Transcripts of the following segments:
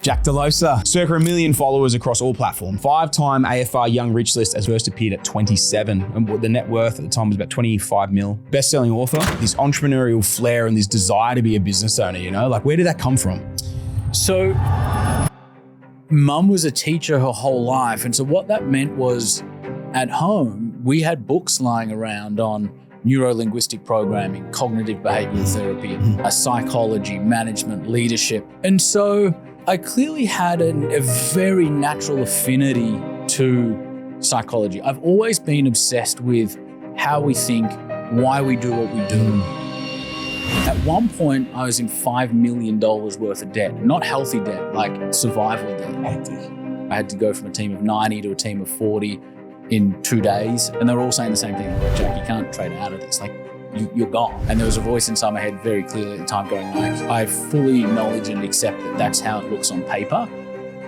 Jack Delosa, circa 1 million followers across all platforms. 5-time AFR Young Rich List as first appeared at 27. And the net worth at the time was about 25 mil. Best-selling author, this entrepreneurial flair and this desire to be a business owner, you know? Like, where did that come from? So, mum was a teacher her whole life. And so what that meant was at home, we had books lying around on neuro-linguistic programming, cognitive behavioral therapy, psychology, management, leadership. And so I clearly had a very natural affinity to psychology. I've always been obsessed with how we think, why we do what we do. At one point, I was in $5 million worth of debt, not healthy debt, like survival debt. I had to go from a team of 90 to a team of 40 in 2 days. And they were all saying the same thing, Jack, you can't trade out of this. Like, you're gone. And there was a voice inside my head very clearly at the time going like, I fully acknowledge and accept that that's how it looks on paper,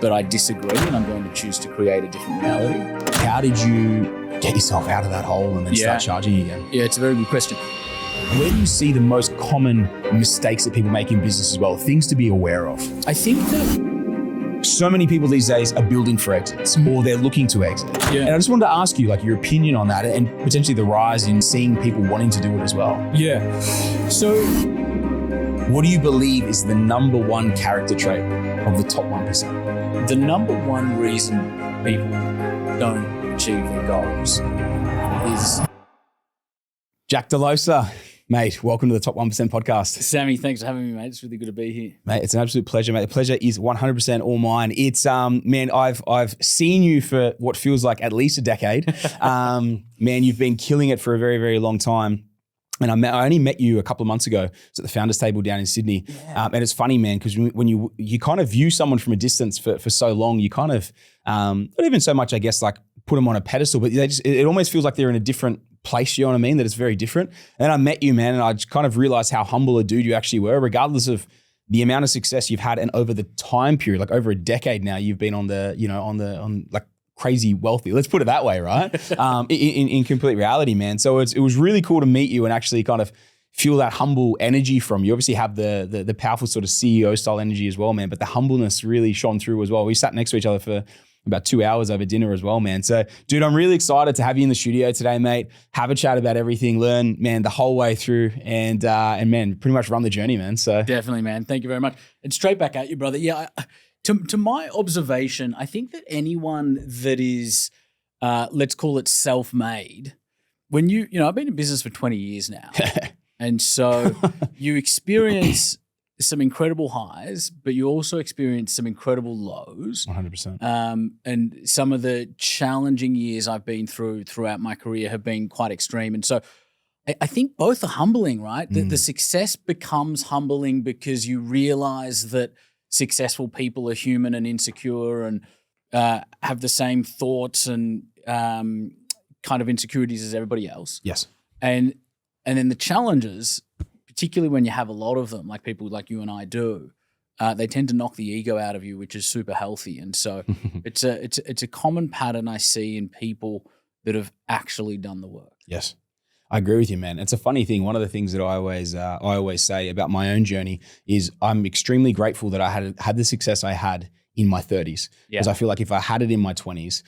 but I disagree and I'm going to choose to create a different reality. How did you get yourself out of that hole and then start charging again? Yeah, it's a very good question. Where do you see the most common mistakes that people make in business as well? Things to be aware of? I think that so many people these days are building for exits or they're looking to exit. Yeah. And I just wanted to ask you like your opinion on that and potentially the rise in seeing people wanting to do it as well. Yeah. So what do you believe is the number one character trait of the top 1%? The number one reason people don't achieve their goals is... Jack Delosa. Mate, welcome to the Top 1% podcast. Sammy, thanks for having me, mate. It's really good to be here. Mate, it's an absolute pleasure, mate. The pleasure is 100% all mine. It's, man, I've seen you for what feels like at least a decade. Man, you've been killing it for a very, very long time. And I only met you a couple of months ago. It's at the Founders Table down in Sydney. Yeah. And it's funny, man, because when you kind of view someone from a distance for so long, you kind of, not even so much, I guess, like put them on a pedestal, but it almost feels like they're in a different place, you know what I mean? That it's very different. And then I met you, man, and I just kind of realized how humble a dude you actually were, regardless of the amount of success you've had and over the time period, like over a decade now, you've been on like crazy wealthy. Let's put it that way, right? in complete reality, man. So it was really cool to meet you and actually kind of feel that humble energy from you. Obviously have the powerful sort of CEO style energy as well, man, but the humbleness really shone through as well. We sat next to each other for about 2 hours over dinner as well, man. So, dude, I'm really excited to have you in the studio today, mate. Have a chat about everything, learn, man, the whole way through and man, pretty much run the journey, man. So definitely, man. Thank you very much. And straight back at you, brother. Yeah, to my observation, I think that anyone that is, let's call it self-made, when you know, I've been in business for 20 years now. And so you experience some incredible highs, but you also experience some incredible lows. 100%. And some of the challenging years I've been throughout my career have been quite extreme. And so I think both are humbling, right? The success becomes humbling because you realize that successful people are human and insecure and have the same thoughts and kind of insecurities as everybody else. Yes. And then the challenges, particularly when you have a lot of them, like people like you and I do, they tend to knock the ego out of you, which is super healthy. And so it's a common pattern I see in people that have actually done the work. Yes, I agree with you, man. It's a funny thing. One of the things that I always say about my own journey is I'm extremely grateful that I had the success I had in my 30s. Because I feel like if I had it in my 20s,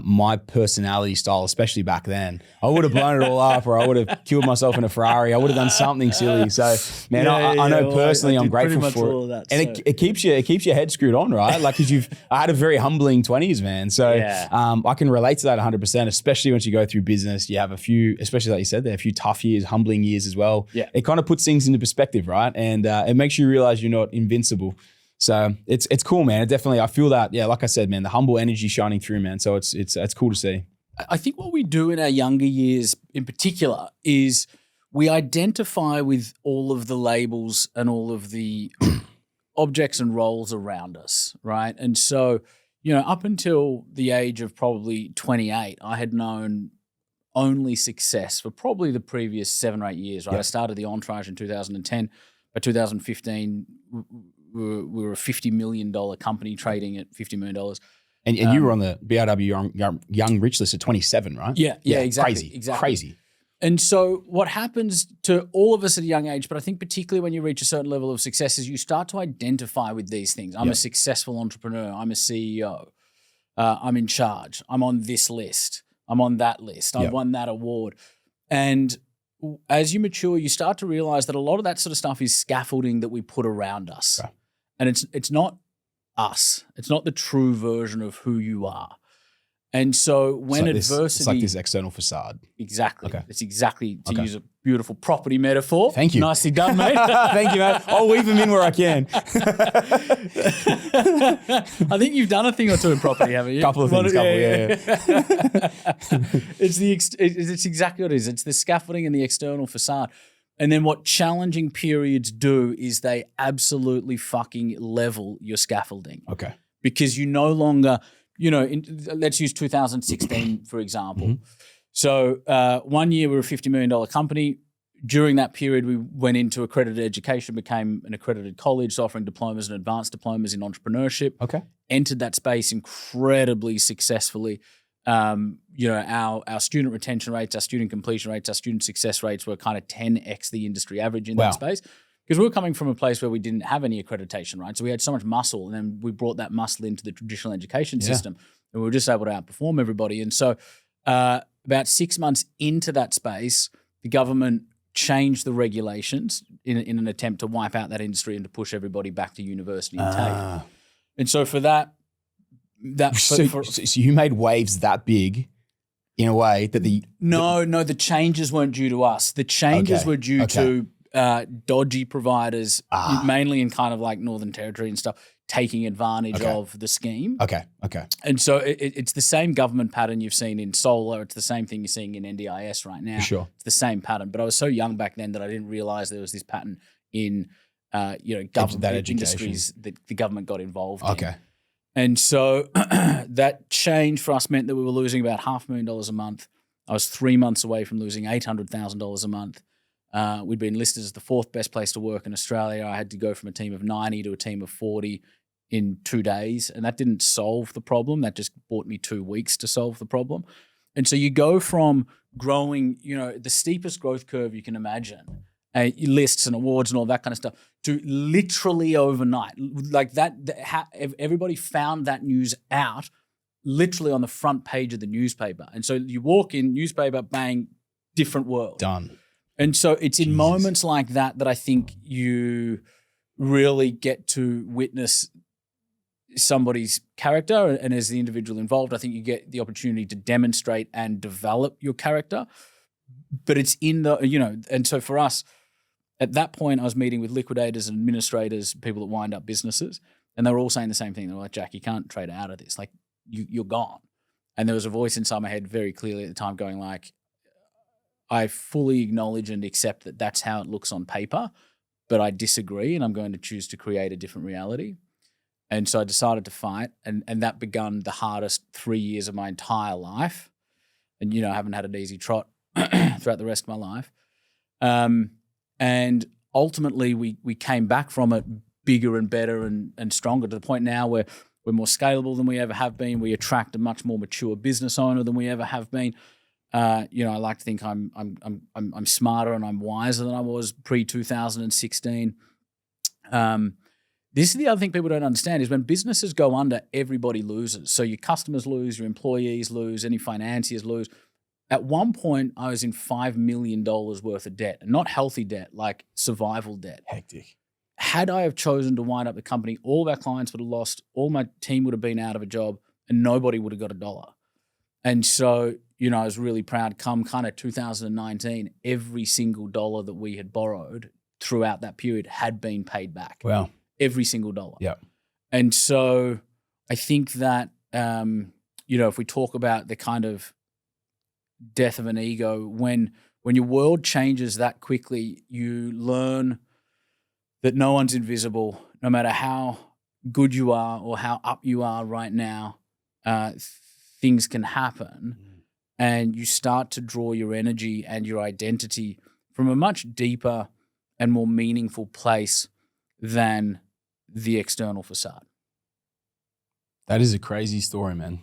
my personality style, especially back then, I would have blown it all up or I would have killed myself in a Ferrari. I would have done something silly. So, man, I know personally I'm grateful for it. That, and it keeps your head screwed on, right? Like, because I had a very humbling 20s, man. So I can relate to that 100%, especially once you go through business. You have a few, especially like you said there, a few tough years, humbling years as well. Yeah. It kind of puts things into perspective, right? And it makes you realize you're not invincible. So it's cool, man. It definitely, I feel that, yeah, like I said, man, the humble energy shining through, man. So it's cool to see. I think what we do in our younger years in particular is we identify with all of the labels and all of the objects and roles around us, right? And so, you know, up until the age of probably 28, I had known only success for probably the previous 7 or 8 years, right? Yep. I started the Entourage in 2010. By 2015, we were a $50 million company trading at $50 million. And you were on the BRW Young Rich List at 27, right? Yeah, exactly. Crazy. And so what happens to all of us at a young age, but I think particularly when you reach a certain level of success, is you start to identify with these things. I'm a successful entrepreneur. I'm a CEO. I'm in charge. I'm on this list. I'm on that list. I won that award. And as you mature, you start to realize that a lot of that sort of stuff is scaffolding that we put around us. Okay. And it's not us. It's not the true version of who you are. And so when adversity... It's like this external facade. Exactly. Okay. It's exactly, to use a beautiful property metaphor. Thank you. Nicely done, mate. Thank you, mate. I'll weave them in where I can. I think you've done a thing or two in property, haven't you? Couple of things, yeah. It's exactly what it is. It's the scaffolding and the external facade. And then what challenging periods do is they absolutely fucking level your scaffolding. Okay. Because you no longer... let's use 2016, for example. Mm-hmm. So 1 year we were a $50 million company. During that period, we went into accredited education, became an accredited college, offering diplomas and advanced diplomas in entrepreneurship. Okay. Entered that space incredibly successfully. Our student retention rates, our student completion rates, our student success rates were kind of 10x the industry average in that space. Because we were coming from a place where we didn't have any accreditation, right? So we had so much muscle, and then we brought that muscle into the traditional education system, and we were just able to outperform everybody. And so about 6 months into that space, the government changed the regulations in an attempt to wipe out that industry and to push everybody back to university and TAFE. And so for that... So you made waves that big in a way that No, the changes weren't due to us. The changes were due to... dodgy providers, mainly in kind of like Northern Territory and stuff, taking advantage of the scheme. Okay. And so it's the same government pattern you've seen in solar. It's the same thing you're seeing in NDIS right now. For sure. It's the same pattern. But I was so young back then that I didn't realize there was this pattern in government industries that the government got involved in. Okay. And so that change for us meant that we were losing about $500,000 a month. I was 3 months away from losing $800,000 a month. We'd been listed as the 4th best place to work in Australia. I had to go from a team of 90 to a team of 40 in 2 days, and that didn't solve the problem. That just bought me 2 weeks to solve the problem. And so you go from growing, the steepest growth curve you can imagine, lists and awards and all that kind of stuff, to literally overnight. Like that everybody found that news out literally on the front page of the newspaper. And so you walk in, newspaper, bang, different world. Done. And so it's in moments like that that I think you really get to witness somebody's character. And as the individual involved, I think you get the opportunity to demonstrate and develop your character. But it's in the, and so for us, at that point, I was meeting with liquidators and administrators, people that wind up businesses, and they were all saying the same thing. They were like, Jack, you can't trade out of this. Like, you're gone. And there was a voice inside my head very clearly at the time going like, I fully acknowledge and accept that that's how it looks on paper, but I disagree and I'm going to choose to create a different reality. And so I decided to fight, and that begun the hardest 3 years of my entire life. And, I haven't had an easy trot throughout the rest of my life. And ultimately we came back from it bigger and better and stronger, to the point now where we're more scalable than we ever have been. We attract a much more mature business owner than we ever have been. I like to think I'm smarter and I'm wiser than I was pre-2016. This is the other thing people don't understand is when businesses go under, everybody loses. So your customers lose, your employees lose, any financiers lose. At one point, I was in $5 million worth of debt, and not healthy debt, like survival debt. Hectic. Had I have chosen to wind up the company, all of our clients would have lost, all my team would have been out of a job, and nobody would have got a dollar. And so, I was really proud. Come kind of 2019, every single dollar that we had borrowed throughout that period had been paid back. Wow. Every single dollar. Yeah. And so I think that, if we talk about the kind of death of an ego, when your world changes that quickly, you learn that no one's invisible, no matter how good you are or how up you are right now, things can happen. And you start to draw your energy and your identity from a much deeper and more meaningful place than the external facade. That is a crazy story, man.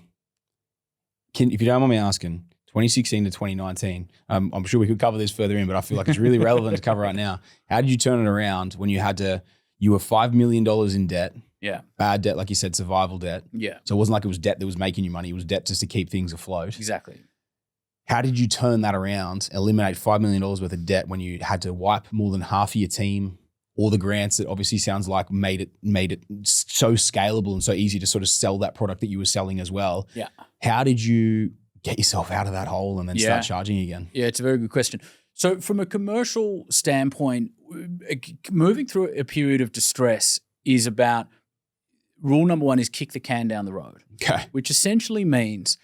If you don't mind me asking, 2016 to 2019. I'm sure we could cover this further in, but I feel like it's really relevant to cover right now. How did you turn it around when you were $5 million in debt? Yeah. Bad debt, like you said, survival debt. Yeah. So it wasn't like it was debt that was making you money. It was debt just to keep things afloat. Exactly. How did you turn that around, eliminate $5 million worth of debt when you had to wipe more than half of your team? All the grants that obviously sounds like made it so scalable and so easy to sort of sell that product that you were selling as well. Yeah. How did you get yourself out of that hole and then start charging again? Yeah, it's a very good question. So from a commercial standpoint, moving through a period of distress is about, rule number one is kick the can down the road. Okay. Which essentially means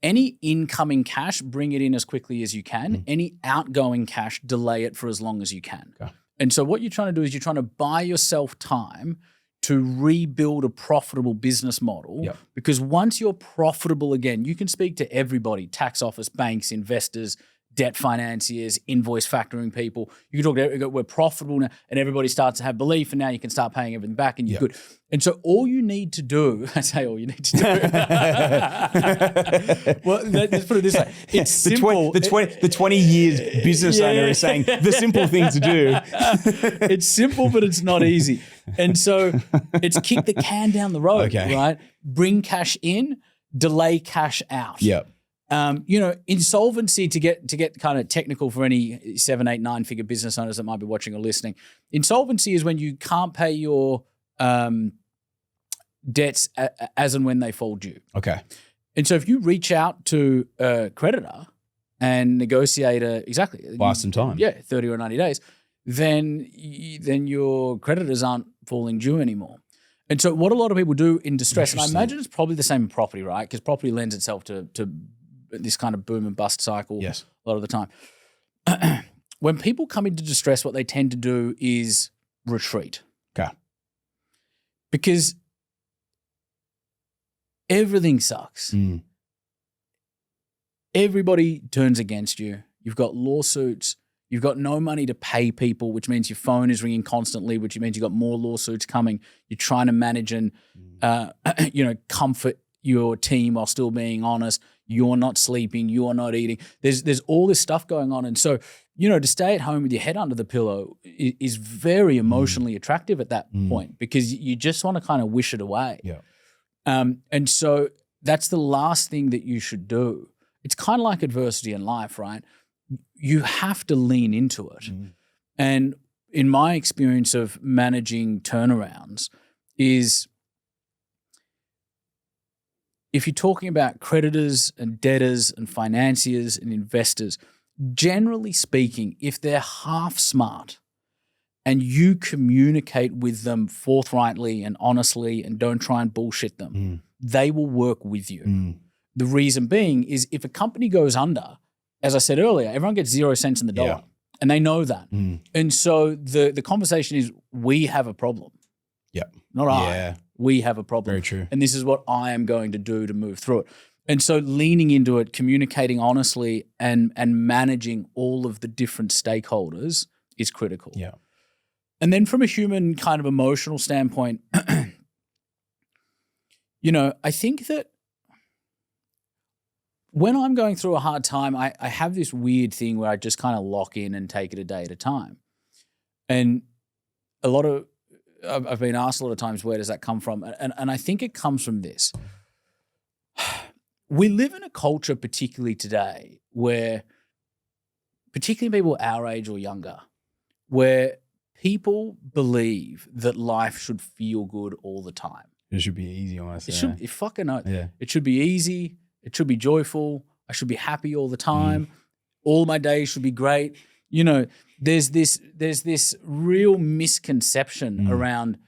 any incoming cash, bring it in as quickly as you can. Any outgoing cash, delay it for as long as you can. Okay. And so what you're trying to do is you're trying to buy yourself time to rebuild a profitable business model. Yep. Because once you're profitable again, you can speak to everybody, tax office, banks, investors, debt financiers, invoice factoring people. You can talk to, we're profitable now, and everybody starts to have belief, and now you can start paying everything back and you're good. And so all you need to do, I say all you need to do. Well, let's put it this way. It's simple. The 20 years business owner is saying the simple thing to do. It's simple, but it's not easy. And so it's kick the can down the road, right? Bring cash in, delay cash out. Yep. Insolvency, to get kind of technical for any 7, 8, 9-figure business owners that might be watching or listening. Insolvency is when you can't pay your debts as and when they fall due. Okay. And so if you reach out to a creditor and negotiate buy some time. 30 or 90 days, then your creditors aren't falling due anymore. And so what a lot of people do in distress, and I imagine it's probably the same in property, right? Because property lends itself to this kind of boom and bust cycle a lot of the time. When people come into distress, what they tend to do is retreat. Okay. Because everything sucks. Everybody turns against you. You've got lawsuits. You've got no money to pay people, which means your phone is ringing constantly, which means you've got more lawsuits coming. You're trying to manage and, comfort your team while still being honest. You're not sleeping. You're not eating. There's all this stuff going on. And so, to stay at home with your head under the pillow is very emotionally attractive at that point, because you just want to kind of wish it away. Yeah. And so that's the last thing that you should do. It's kind of like adversity in life, right? You have to lean into it. And in my experience of managing turnarounds is, if you're talking about creditors and debtors and financiers and investors, generally speaking, if they're half smart and you communicate with them forthrightly and honestly and don't try and bullshit them, they will work with you. The reason being is, if a company goes under, as I said earlier, everyone gets 0 cents in the dollar, and they know that. And so the conversation is, we have a problem. Yep. Not I. We have a problem. Very true. And this is what I am going to do to move through it. And so leaning into it, communicating honestly, and managing all of the different stakeholders is critical. Yeah. And then from a human kind of emotional standpoint, I think that when I'm going through a hard time, I have this weird thing where I just kind of lock in and take it a day at a time. And I've been asked a lot of times, where does that come from? And I think it comes from this. We live in a culture, particularly today, where, particularly people our age or younger, where people believe that life should feel good all the time. It should be easy, almost. It should be fucking It should be easy. It should be joyful. I should be happy all the time. All my days should be great. There's this real misconception around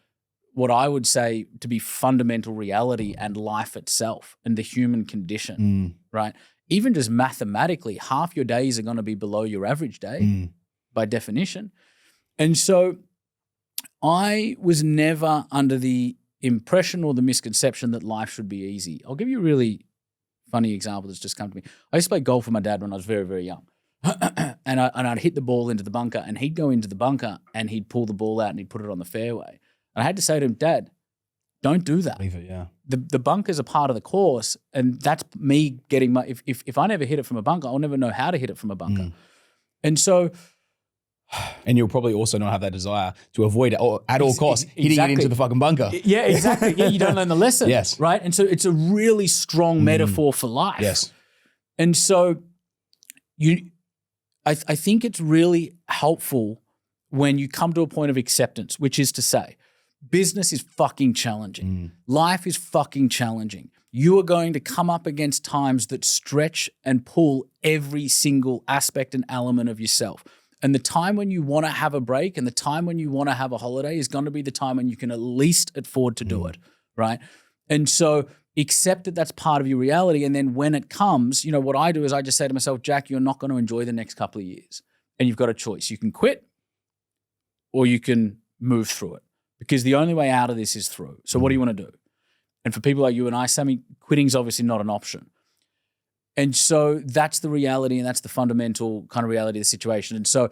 what I would say to be fundamental reality and life itself and the human condition, right? Even just mathematically, half your days are going to be below your average day by definition. And so I was never under the impression or the misconception that life should be easy. I'll give you a really funny example that's just come to me. I used to play golf with my dad when I was very, very young. and I'd hit the ball into the bunker, and he'd go into the bunker and he'd pull the ball out and he'd put it on the fairway. And I had to say to him, Dad, Don't do that. Leave it, yeah. The bunkers are part of the course, and that's me getting my. If I never hit it from a bunker, I'll never know how to hit it from a bunker. And so, and you'll probably also not have that desire to avoid it at all costs hitting it into the fucking bunker. Yeah, exactly. Yeah, you don't learn the lesson. Yes. Right. And so it's a really strong metaphor for life. Yes. And so I think it's really helpful when you come to a point of acceptance, which is to say, business is fucking challenging. Life is fucking challenging. You are going to come up against times that stretch and pull every single aspect and element of yourself. And the time when you want to have a break and the time when you want to have a holiday is going to be the time when you can at least afford to do it, right? And so accept that that's part of your reality. And then when it comes, what I do is I just say to myself, Jack, you're not going to enjoy the next couple of years. And you've got a choice. You can quit or you can move through it, because the only way out of this is through. So what do you want to do? And for people like you and I, Sammy, quitting is obviously not an option. And so that's the reality, and that's the fundamental kind of reality of the situation. And so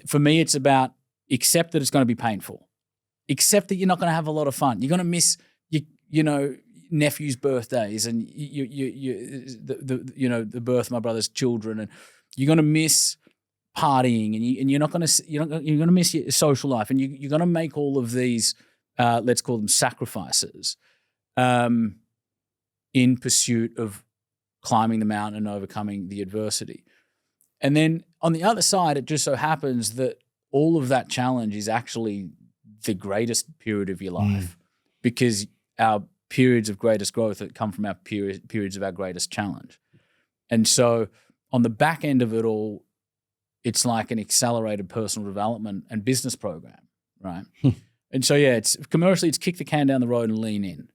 for me, it's about accept that it's going to be painful. Accept that you're not going to have a lot of fun. You're going to miss your nephew's birthdays and the birth of my brother's children, and you're going to miss partying, and you're going to miss your social life, and you're going to make all of these let's call them sacrifices in pursuit of climbing the mountain and overcoming the adversity. And then on the other side, it just so happens that all of that challenge is actually the greatest period of your life, because our periods of greatest growth that come from our periods of our greatest challenge. And so on the back end of it all, it's like an accelerated personal development and business program, right? And so, yeah, it's commercially, it's kick the can down the road and lean in.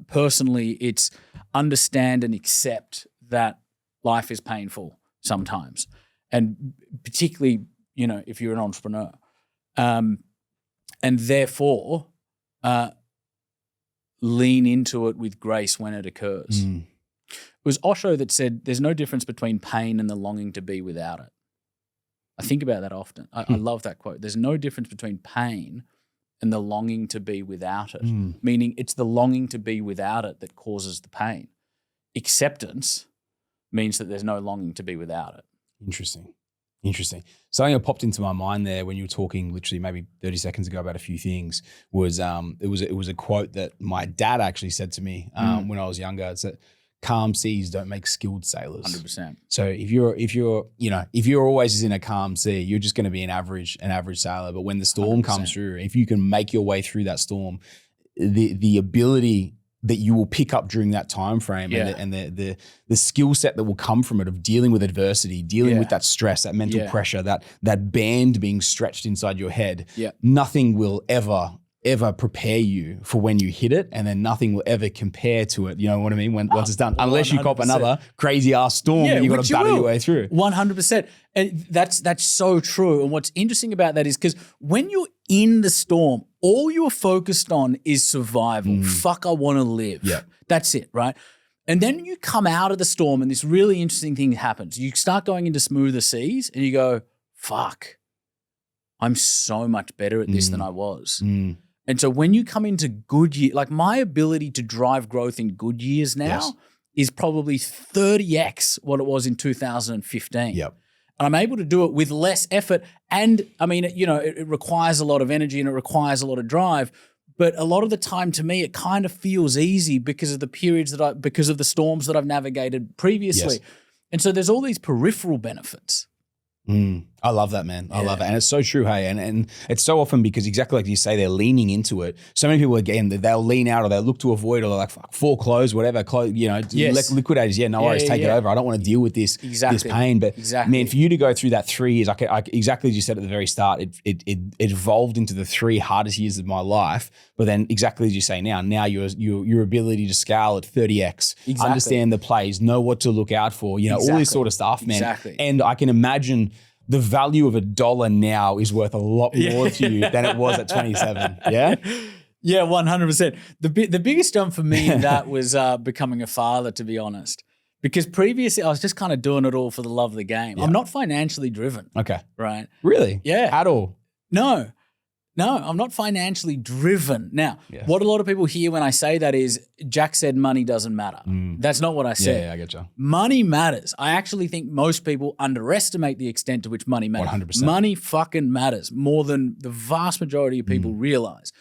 Personally, it's understand and accept that life is painful sometimes. And particularly, if you're an entrepreneur. And therefore, lean into it with grace when it occurs. It was Osho that said, there's no difference between pain and the longing to be without it. I think about that often. I love that quote. There's no difference between pain and the longing to be without it, meaning it's the longing to be without it that causes the pain. Acceptance means that there's no longing to be without it. Interesting. Something that popped into my mind there when you were talking literally maybe 30 seconds ago about a few things was it was a quote that my dad actually said to me when I was younger. It's that calm seas don't make skilled sailors. 100%. So if you're always in a calm sea, you're just going to be an average sailor. But when the storm 100%. Comes through, if you can make your way through that storm, the ability that you will pick up during that time frame and the skill set that will come from it of dealing with adversity, dealing with that stress, that mental pressure, that band being stretched inside your head, nothing will ever prepare you for when you hit it, and then nothing will ever compare to it. You know what I mean? Once it's done, unless you cop another crazy ass storm and you got to battle your way through. 100%. And that's so true. And what's interesting about that is because when you're in the storm, all you're focused on is survival. Fuck, I want to live. Yeah. That's it, right? And then you come out of the storm and this really interesting thing happens. You start going into smoother seas and you go, fuck, I'm so much better at this than I was. And so when you come into good years, like my ability to drive growth in good years now is probably 30x what it was in 2015. Yep. And I'm able to do it with less effort. And I mean, it requires a lot of energy and it requires a lot of drive. But a lot of the time to me, it kind of feels easy because of the because of the storms that I've navigated previously. Yes. And so there's all these peripheral benefits. I love that, man. I love it. And it's so true, hey. And it's so often because exactly like you say, they're leaning into it. So many people, again, they'll lean out or they'll look to avoid or they're like, foreclose, whatever, liquidators. Yeah, no worries, take it over. I don't want to deal with this pain. But man, for you to go through that 3 years, I exactly as you said at the very start, it evolved into the 3 hardest years of my life. But then exactly as you say now your ability to scale at 30x, understand the plays, know what to look out for, all this sort of stuff, man. Exactly. And I can imagine the value of $1 now is worth a lot more to you than it was at 27. Yeah? Yeah, 100%. The biggest jump for me in that was becoming a father, to be honest. Because previously I was just kind of doing it all for the love of the game. I'm not financially driven. Okay. Right? Really? Yeah. At all? No. No, I'm not financially driven. Now, Yes. what a lot of people hear when I say that is, Jack said money doesn't matter. That's not what I said. Yeah, I get you. Money matters. I actually think most people underestimate the extent to which money matters. 100%. Money fucking matters more than the vast majority of people realize.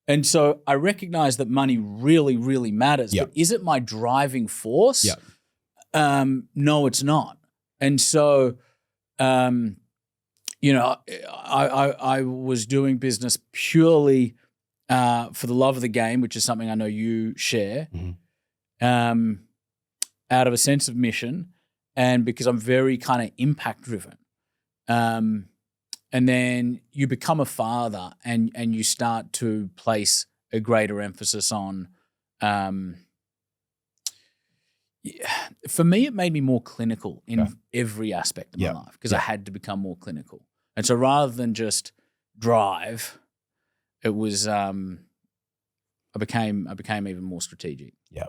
And so I recognize that money really, really matters. Yep. But is it my driving force? Yep. No, it's not. And so, I was doing business purely for the love of the game, which is something I know you share, out of a sense of mission, and because I'm very kind of impact driven. And then you become a father, and you start to place a greater emphasis on. For me, it made me more clinical in every aspect of my life because I had to become more clinical. And so rather than just drive, it was I became even more strategic. Yeah.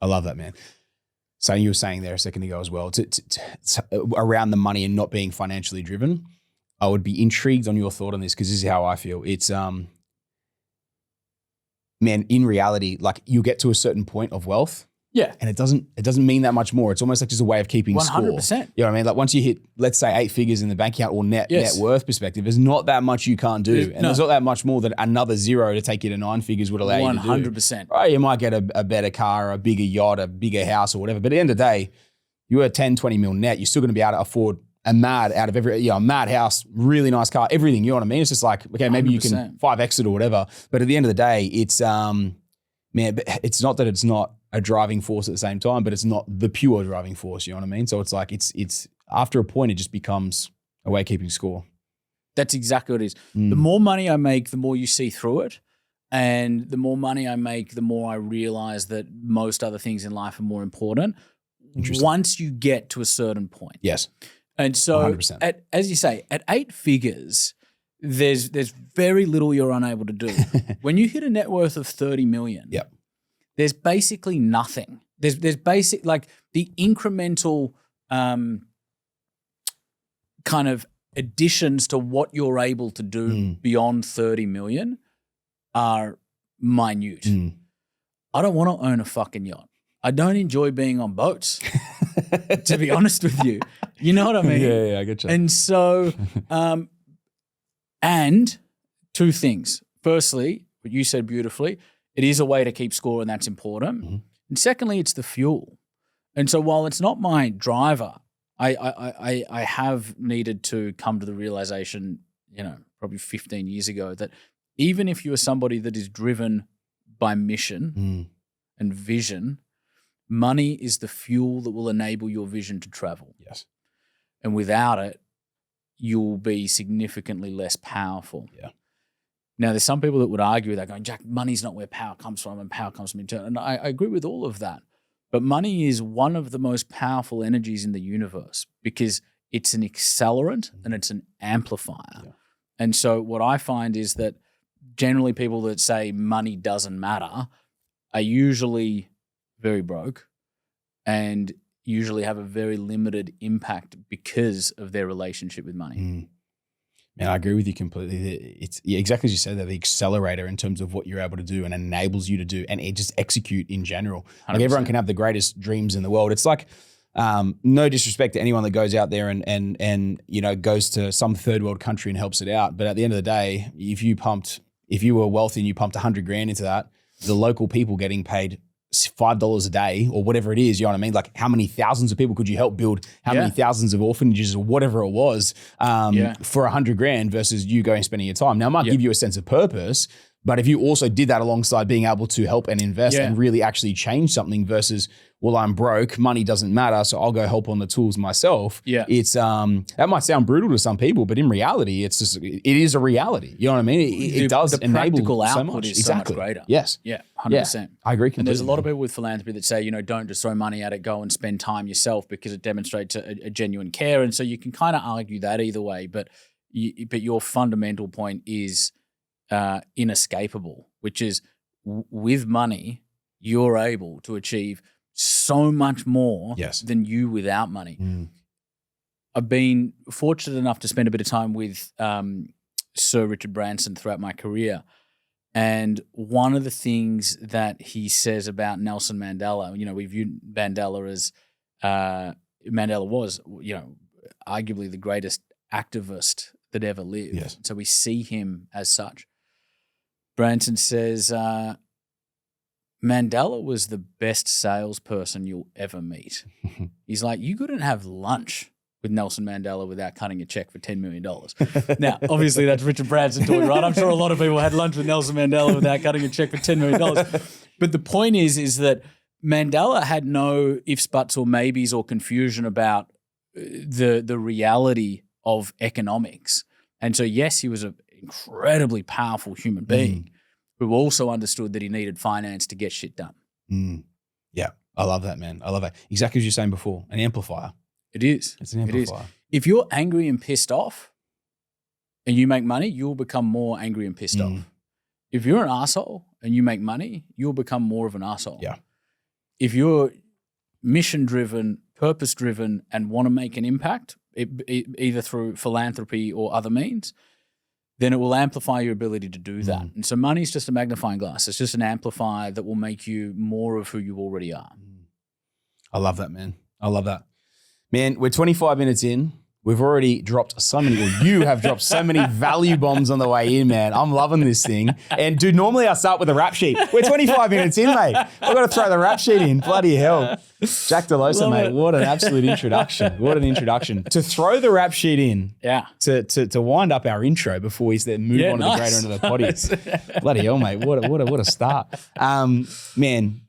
I love that, man. So you were saying there a second ago as well, to around the money and not being financially driven, I would be intrigued on your thought on this because this is how I feel. It's, man, in reality, like you get to a certain point of wealth. Yeah. And it doesn't mean that much more. It's almost like just a way of keeping 100%. Score. 100%. You know what I mean? Like once you hit, let's say 8 figures in the bank account or net worth perspective, there's not that much you can't do. There's not that much more that another zero to take you to 9 figures would allow you to do. 100%. Right? You might get a better car, a bigger yacht, a bigger house or whatever. But at the end of the day, you were 10, 20 mil net, you're still going to be able to afford a mad house, really nice car, everything. You know what I mean? It's just like, okay, maybe 100%. You can 5X it or whatever. But at the end of the day, it's, man, it's not that it's not a driving force at the same time, but it's not the pure driving force. You know what I mean? So it's like, it's after a point, it just becomes a way of keeping score. That's exactly what it is. The more money I make, the more you see through it. And the more money I make, the more I realize that most other things in life are more important once you get to a certain point. Yes. And so 100%. As you say, at 8 figures, there's very little you're unable to do. When you hit a net worth of 30 million, there's basically nothing. There's basic, like the incremental kind of additions to what you're able to do beyond 30 million are minute. I don't want to own a fucking yacht. I don't enjoy being on boats, to be honest with you. You know what I mean? Yeah, I get you. And so, and two things. Firstly, what you said beautifully, it is a way to keep score and that's important. And secondly, it's the fuel. And so while it's not my driver, I have needed to come to the realization, probably 15 years ago, that even if you are somebody that is driven by mission and vision, money is the fuel that will enable your vision to travel. Yes. And without it, you'll be significantly less powerful. Yeah. Now, there's some people that would argue that going, Jack, money's not where power comes from and power comes from internal. And I agree with all of that. But money is one of the most powerful energies in the universe because it's an accelerant and it's an amplifier. Yeah. And so what I find is that generally people that say money doesn't matter are usually very broke and usually have a very limited impact because of their relationship with money. Man, I agree with you completely. It's exactly as you said, that the accelerator in terms of what you're able to do and enables you to do and it just execute in general. 100%. Like everyone can have the greatest dreams in the world. It's like, no disrespect to anyone that goes out there and goes to some third world country and helps it out. But at the end of the day, if you were wealthy and you pumped 100 grand into that, the local people getting paid $5 a day or whatever it is, you know what I mean? Like how many thousands of people could you help build? How many thousands of orphanages or whatever it was for 100 grand versus you going and spending your time? Now it might give you a sense of purpose, but if you also did that alongside being able to help and invest and really actually change something versus, well, I'm broke, money doesn't matter, so I'll go help on the tools myself. Yeah. It's that might sound brutal to some people, but in reality, it is a reality. You know what I mean? It does the enable practical output so much. is so much greater. Yes. Yeah, 100%. Yeah, I agree completely. And there's a lot of people with philanthropy that say, don't just throw money at it, go and spend time yourself because it demonstrates a genuine care. And so you can kind of argue that either way, but your fundamental point is inescapable, which is with money, you're able to achieve so much more than you without money. I've been fortunate enough to spend a bit of time with Sir Richard Branson throughout my career. And one of the things that he says about Nelson Mandela, we view Mandela as Mandela was, arguably the greatest activist that ever lived. Yes. So we see him as such. Branson says, Mandela was the best salesperson you'll ever meet. He's like, you couldn't have lunch with Nelson Mandela without cutting a check for $10 million. Now, obviously that's Richard Branson talking, right? I'm sure a lot of people had lunch with Nelson Mandela without cutting a check for $10 million. But the point is that Mandela had no ifs, buts, or maybes or confusion about the reality of economics. And so, yes, he was an incredibly powerful human being who also understood that he needed finance to get shit done. Yeah, I love that, man. I love that. Exactly as you were saying before, an amplifier. It is. It's an amplifier. It is. If you're angry and pissed off and you make money, you'll become more angry and pissed off. If you're an asshole and you make money, you'll become more of an asshole. Yeah. If you're mission-driven, purpose-driven, and want to make an impact, either through philanthropy or other means, then it will amplify your ability to do that. And so money is just a magnifying glass. It's just an amplifier that will make you more of who you already are. I love that, man. I love that. Man, we're 25 minutes in. We've already dropped so many, or you have dropped so many value bombs on the way in, man. I'm loving this thing. And dude, normally I start with a rap sheet. We're 25 minutes in, mate. I've got to throw the rap sheet in. Bloody hell. Jack Delosa, mate. What an absolute introduction. What an introduction. To throw the rap sheet in, to wind up our intro before we then move on to the greater end of the potty. Bloody hell, mate. What a start. Man,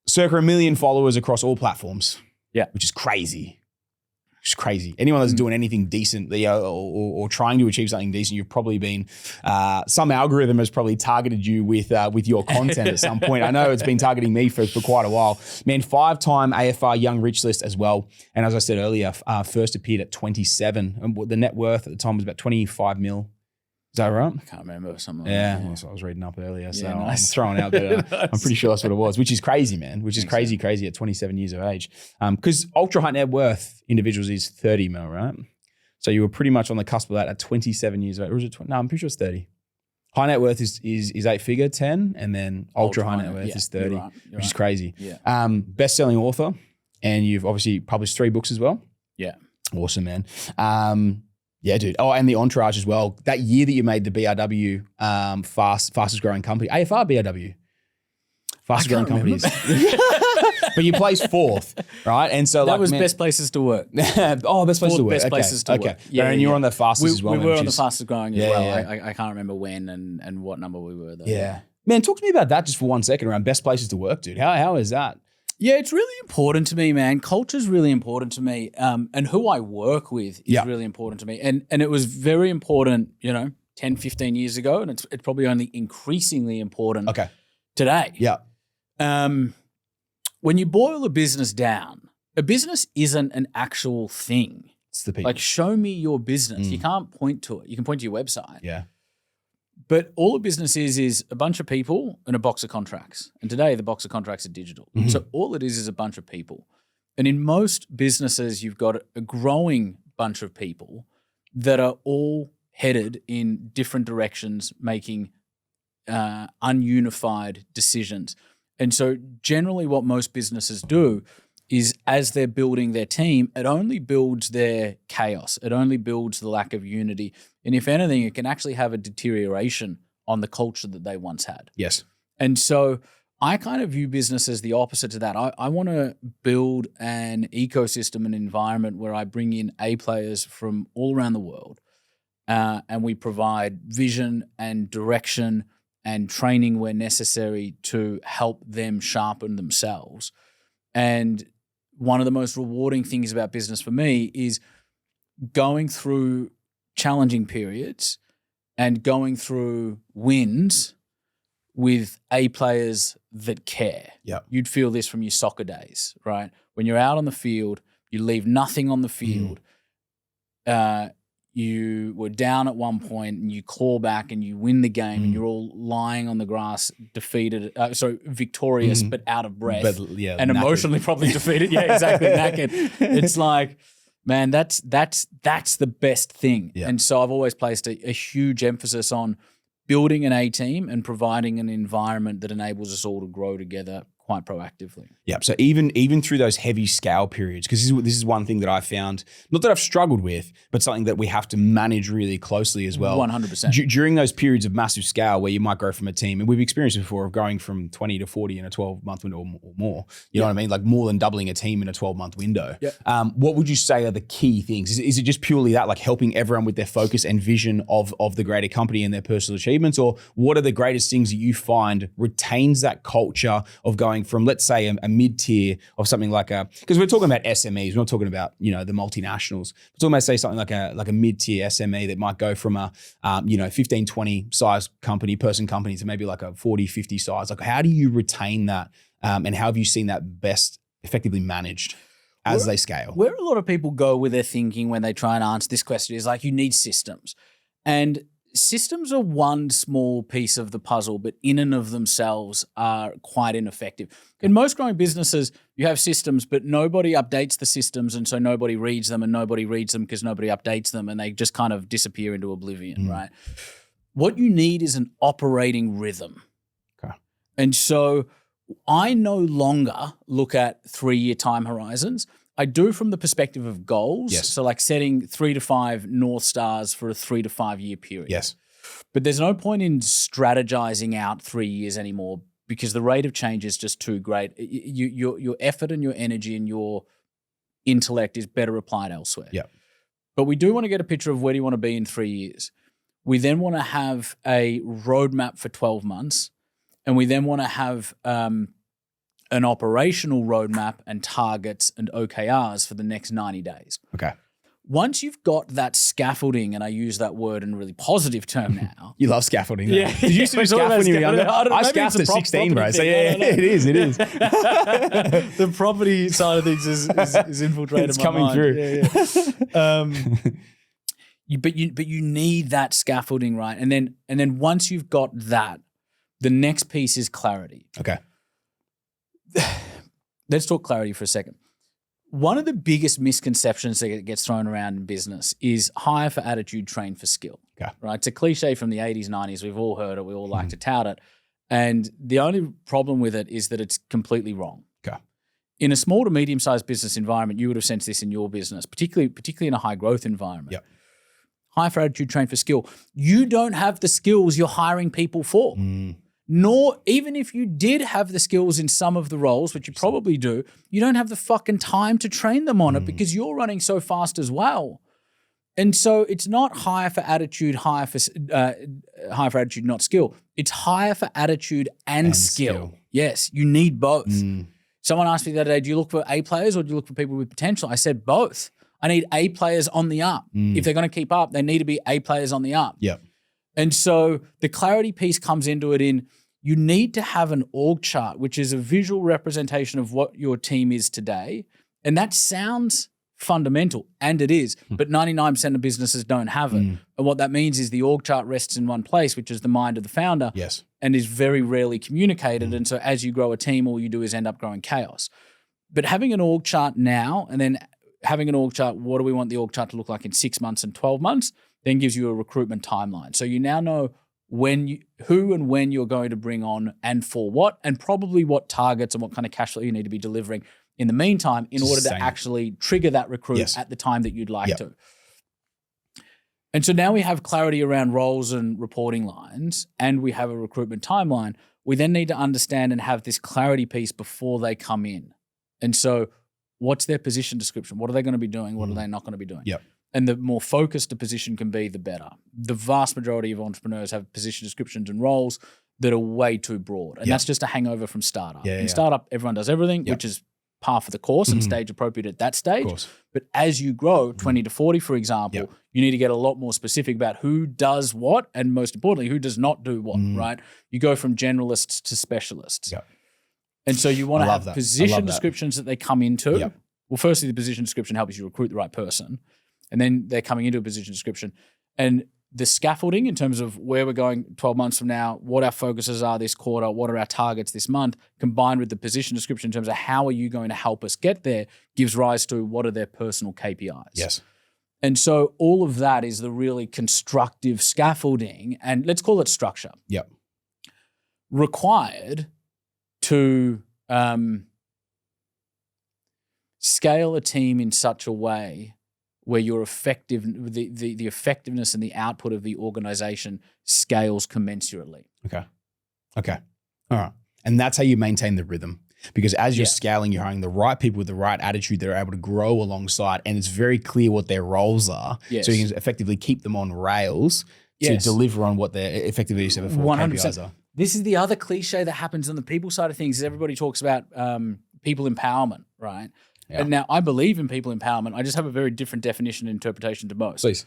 circa 1 million followers across all platforms. Yeah. Which is crazy. It's crazy. Anyone that's doing anything decent or trying to achieve something decent, you've probably been, some algorithm has probably targeted you with your content at some point. I know it's been targeting me for quite a while. Man, 5-time AFR Young Rich List as well. And as I said earlier, first appeared at 27. And the net worth at the time was about 25 mil. Is that right? I can't remember. Something like that. That's what I was reading up earlier. So nice. I'm throwing out there. I'm pretty sure that's what it was, which is crazy, man, which is crazy at 27 years of age. Because ultra high net worth individuals is 30 mil, right? So you were pretty much on the cusp of that at 27 years of age. Or was it 20? No, I'm pretty sure it's 30. High net worth is 8-figure, 10, and then ultra high net worth is 30, which is crazy. Yeah. Best-selling author, and you've obviously published 3 books as well. Yeah. Awesome, man. Yeah, dude. Oh, and the Entourage as well. That year that you made the BRW fastest growing company, AFR BRW, fastest growing companies. But you placed 4th, right? And so that was best places to work. Best places to work. Best places to work. Yeah, and you were on the fastest as well. We were on the fastest growing as well. Yeah. I can't remember when and what number we were though. Yeah. Man, talk to me about that just for 1 second around best places to work, dude. How is that? Yeah, it's really important to me, man. Culture is really important to me. And who I work with is really important to me. And it was very important, 10, 15 years ago. And it's probably only increasingly important today. Yeah. When you boil a business down, a business isn't an actual thing. It's the people. Like, show me your business. You can't point to it. You can point to your website. Yeah. But all a business is a bunch of people and a box of contracts. And today the box of contracts are digital. So all it is a bunch of people. And in most businesses, you've got a growing bunch of people that are all headed in different directions, making ununified decisions. And so generally what most businesses do is as they're building their team, it only builds their chaos. It only builds the lack of unity. And if anything, it can actually have a deterioration on the culture that they once had. Yes. And so I kind of view business as the opposite to that. I want to build an ecosystem, an environment where I bring in A players from all around the world and we provide vision and direction and training where necessary to help them sharpen themselves. And one of the most rewarding things about business for me is going through challenging periods and going through wins with A players that care. Yeah. You'd feel this from your soccer days, right? When you're out on the field, you leave nothing on the field. You were down at one point and you claw back and you win the game and you're all lying on the grass, defeated, victorious, but out of breath and knackered. emotionally probably defeated. Yeah, exactly, knackered. It's like Man, that's the best thing. Yeah. And so I've always placed a huge emphasis on building an A team and providing an environment that enables us all to grow together quite proactively. Yeah. So even through those heavy scale periods, because this is one thing that I found, not that I've struggled with, but something that we have to manage really closely as well. 100%. During those periods of massive scale where you might go from a team, and we've experienced before, of going from 20 to 40 in a 12-month window or more. You know what I mean? Like more than doubling a team in a 12-month window. Yeah. What would you say are the key things? Is it just purely that, like helping everyone with their focus and vision of the greater company and their personal achievements? Or what are the greatest things that you find retains that culture of going from, let's say, a mid-tier of something like because we're talking about SMEs, we're not talking about, the multinationals. We're talking about, say, something like a mid-tier SME that might go from a 15, 20 size person company to maybe like a 40, 50 size. Like, how do you retain that? And how have you seen that best effectively managed as they scale? Where a lot of people go with their thinking when they try and answer this question is like, you need systems. And systems are one small piece of the puzzle, but in and of themselves are quite ineffective. In most growing businesses, you have systems, but nobody updates the systems, and so nobody reads them, and nobody reads them because nobody updates them, and they just kind of disappear into oblivion, right? What you need is an operating rhythm. Okay. And so I no longer look at 3-year time horizons. I do from the perspective of goals. Yes. So like setting 3 to 5 North Stars for a 3 to 5 year period. Yes. But there's no point in strategizing out 3 years anymore because the rate of change is just too great. Your effort and your energy and your intellect is better applied elsewhere. Yeah. But we do want to get a picture of where do you want to be in 3 years. We then want to have a roadmap for 12 months. And we then want to have an operational roadmap and targets and OKRs for the next 90 days. Okay. Once you've got that scaffolding, and I use that word in a really positive term now. You love scaffolding. Yeah. Did you used to do scaffolding when you were younger? I scaffolded at 16, bro. So yeah, it is. The property side of things is infiltrated it's my coming mind. through. Yeah. But you need that scaffolding, right? And then once you've got that, the next piece is clarity. Okay. Let's talk clarity for a second. One of the biggest misconceptions that gets thrown around in business is hire for attitude, train for skill. Okay. Right? It's a cliche from the 80s, 90s. We've all heard it. We all like to tout it. And the only problem with it is that it's completely wrong. Okay. In a small to medium-sized business environment, you would have sensed this in your business, particularly in a high-growth environment. Yep. Hire for attitude, train for skill. You don't have the skills you're hiring people for. Nor, even if you did have the skills in some of the roles, which you probably do, you don't have the fucking time to train them on it because you're running so fast as well. And so it's not hire for attitude, hire for attitude, not skill. It's hire for attitude and skill. Yes, you need both. Someone asked me the other day, do you look for A players or do you look for people with potential? I said both. I need A players on the up. If they're going to keep up, they need to be A players on the up. Yeah. And so the clarity piece comes into it in you need to have an org chart, which is a visual representation of what your team is today. And that sounds fundamental, and it is, but 99% of businesses don't have it. And what that means is the org chart rests in one place, which is the mind of the founder, yes, and is very rarely communicated. And so as you grow a team, all you do is end up growing chaos. But having an org chart now, and then having an org chart, what do we want the org chart to look like in 6 months and 12 months, then gives you a recruitment timeline. So you now know who and when you're going to bring on and for what, and probably what targets and what kind of cash flow you need to be delivering in the meantime in order to actually trigger that recruit at the time that you'd like to. And so now we have clarity around roles and reporting lines, and we have a recruitment timeline. We then need to understand and have this clarity piece before they come in. And so what's their position description? What are they going to be doing? What are they not going to be doing? Yep. And the more focused a position can be, the better. The vast majority of entrepreneurs have position descriptions and roles that are way too broad. And that's just a hangover from startup. In startup, everyone does everything, which is par for the course and stage appropriate at that stage. But as you grow 20 to 40, for example, you need to get a lot more specific about who does what, and most importantly, who does not do what, right? You go from generalists to specialists. And so you want to have position descriptions that they come into. Well, firstly, the position description helps you recruit the right person. And then they're coming into a position description. And the scaffolding in terms of where we're going 12 months from now, what our focuses are this quarter, what are our targets this month, combined with the position description in terms of how are you going to help us get there, gives rise to what are their personal KPIs. Yes. And so all of that is the really constructive scaffolding, and let's call it structure. Yep. Required to scale a team in such a way where your the effectiveness and the output of the organization scales commensurately. Okay. All right. And that's how you maintain the rhythm. Because as you're scaling, you're hiring the right people with the right attitude that are able to grow alongside, and it's very clear what their roles are. Yes. So you can effectively keep them on rails to deliver on what their effectively 100%. KPIs are. This is the other cliche that happens on the people side of things. Is everybody talks about people empowerment, right? Yeah. And now I believe in people empowerment. I just have a very different definition and interpretation to most. Please.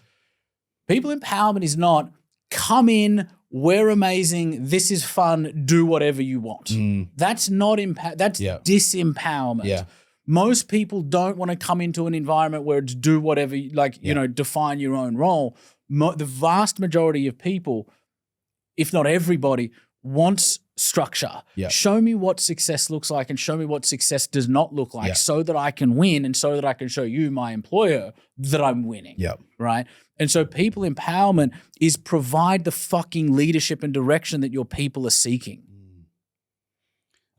People empowerment is not come in, we're amazing, this is fun, do whatever you want. That's not that's disempowerment. Yeah. Most people don't want to come into an environment where it's do whatever, define your own role. The vast majority of people, if not everybody, wants structure. Yeah. Show me what success looks like and show me what success does not look like so that I can win and so that I can show you, my employer, that I'm winning. Yeah. Right? And so people empowerment is provide the fucking leadership and direction that your people are seeking.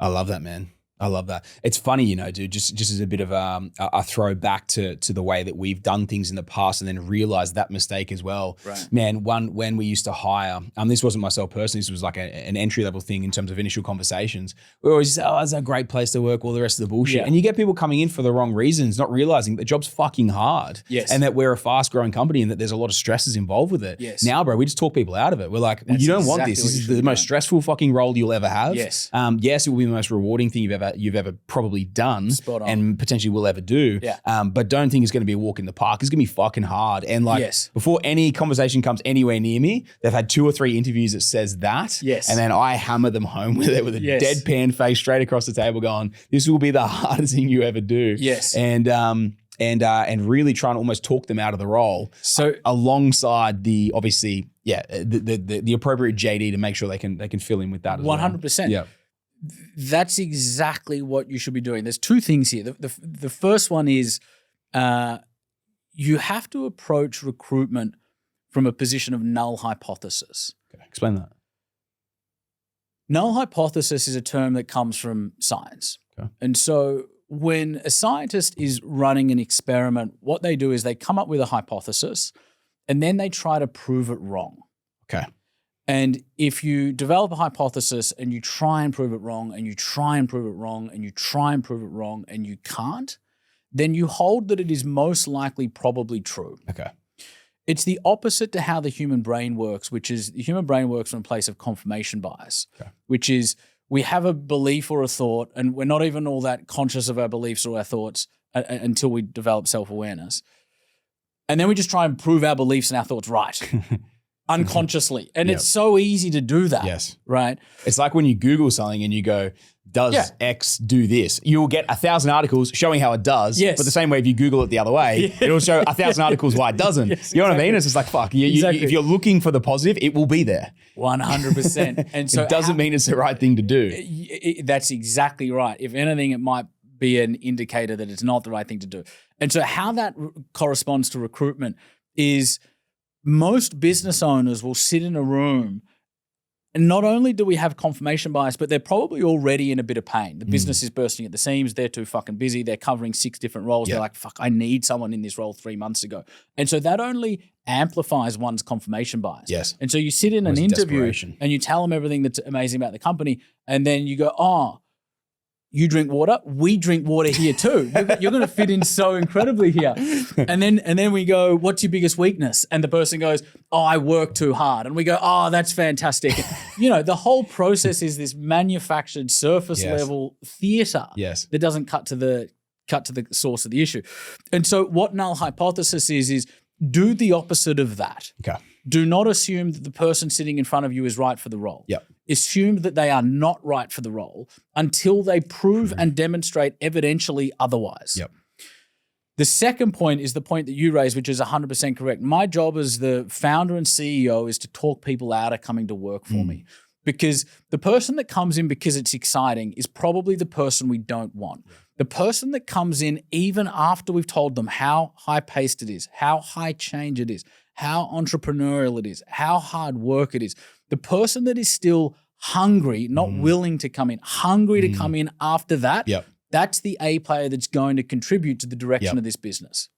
I love that, man. I love that. It's funny, dude, just as a bit of a throwback to the way that we've done things in the past and then realized that mistake as well. Right. Man, when we used to hire, this wasn't myself personally, this was like an entry-level thing in terms of initial conversations. We always say, oh, it's a great place to work, all the rest of the bullshit. Yeah. And you get people coming in for the wrong reasons, not realizing the job's fucking hard. Yes. And that we're a fast-growing company and that there's a lot of stresses involved with it. Yes. Now, bro, we just talk people out of it. We're like, you don't want this. This is the most stressful fucking role you'll ever have. Yes. Yes, it will be the most rewarding thing you've ever probably done and potentially will ever do. Yeah. But don't think it's going to be a walk in the park. It's going to be fucking hard. And before any conversation comes anywhere near me, they've had 2 or 3 interviews that says that. Yes. And then I hammer them home with it with a deadpan face straight across the table going, this will be the hardest thing you ever do. Yes. And really trying to almost talk them out of the role. So alongside the obviously, the appropriate JD to make sure they can fill in with that as 100%. Well. Yeah. That's exactly what you should be doing. There's 2 things here. The first one is you have to approach recruitment from a position of null hypothesis. Okay. Explain that. Null hypothesis is a term that comes from science. Okay. And so when a scientist is running an experiment, what they do is they come up with a hypothesis and then they try to prove it wrong. Okay. And if you develop a hypothesis and you try and prove it wrong and you try and prove it wrong and you try and prove it wrong and you can't, then you hold that it is most likely probably true. Okay. It's the opposite to how the human brain works, which is the human brain works from a place of confirmation bias, which is we have a belief or a thought and we're not even all that conscious of our beliefs or our thoughts until we develop self-awareness. And then we just try and prove our beliefs and our thoughts right. Unconsciously. And it's so easy to do that. Yes. Right? It's like when you Google something and you go, does X do this? You'll get 1,000 articles showing how it does. Yes. But the same way if you Google it the other way, it'll show 1,000 articles why it doesn't. Yes, you know what I mean? It's just like, fuck. If you're looking for the positive, it will be there. 100%. And so it doesn't mean it's the right thing to do. That's exactly right. If anything, it might be an indicator that it's not the right thing to do. And so how that corresponds to recruitment is most business owners will sit in a room and not only do we have confirmation bias, but they're probably already in a bit of pain. The business is bursting at the seams. They're too fucking busy. They're covering 6 different roles. They're like, fuck, I need someone in this role 3 months ago. And so that only amplifies one's confirmation bias. Yes. And so you sit in an interview and you tell them everything that's amazing about the company. And then you go, oh, you drink water, we drink water here too. You're going to fit in so incredibly here. And then we go, what's your biggest weakness? And the person goes, oh, I work too hard. And we go, oh, that's fantastic. The whole process is this manufactured surface level theater that doesn't cut to the source of the issue. And so what null hypothesis is do the opposite of that. Okay. Do not assume that the person sitting in front of you is right for the role. Yep. Assume that they are not right for the role until they prove and demonstrate evidentially otherwise. Yep. The second point is the point that you raised, which is 100% correct. My job as the founder and CEO is to talk people out of coming to work for me. Because the person that comes in because it's exciting is probably the person we don't want. The person that comes in even after we've told them how high-paced it is, how high change it is, how entrepreneurial it is, how hard work it is, the person that is still hungry, not willing to come in, hungry to come in after that, that's the A player that's going to contribute to the direction of this business.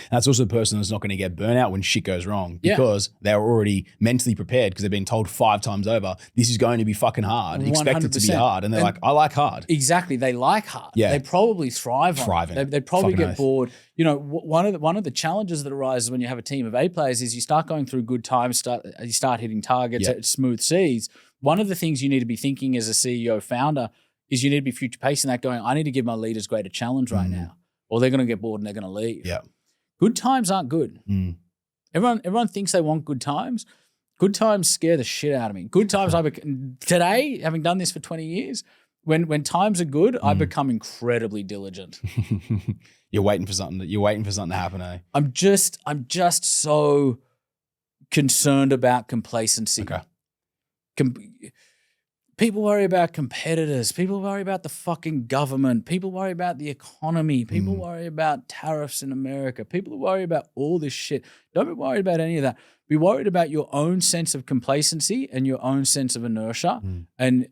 That's also the person that's not going to get burnout when shit goes wrong because they're already mentally prepared because they've been told 5 times over, this is going to be fucking hard. Expect it to be hard. And they're like, I like hard. Exactly. They like hard. Yeah. They probably thrive on it. They probably get bored. You know, one of the challenges that arises when you have a team of A players is you start going through good times, you start hitting targets at smooth seas. One of the things you need to be thinking as a CEO founder is you need to be future pacing that, going, I need to give my leaders greater challenge right now, or they're going to get bored and they're going to leave. Yeah. Good times aren't good. Everyone thinks they want good times. Good times scare the shit out of me. Good times, today, having done this for 20 years, when times are good, I become incredibly diligent. You're waiting for something to happen, eh? I'm just so concerned about complacency. Okay. People worry about competitors. People worry about the fucking government. People worry about the economy. People worry about tariffs in America. People worry about all this shit. Don't be worried about any of that. Be worried about your own sense of complacency and your own sense of inertia and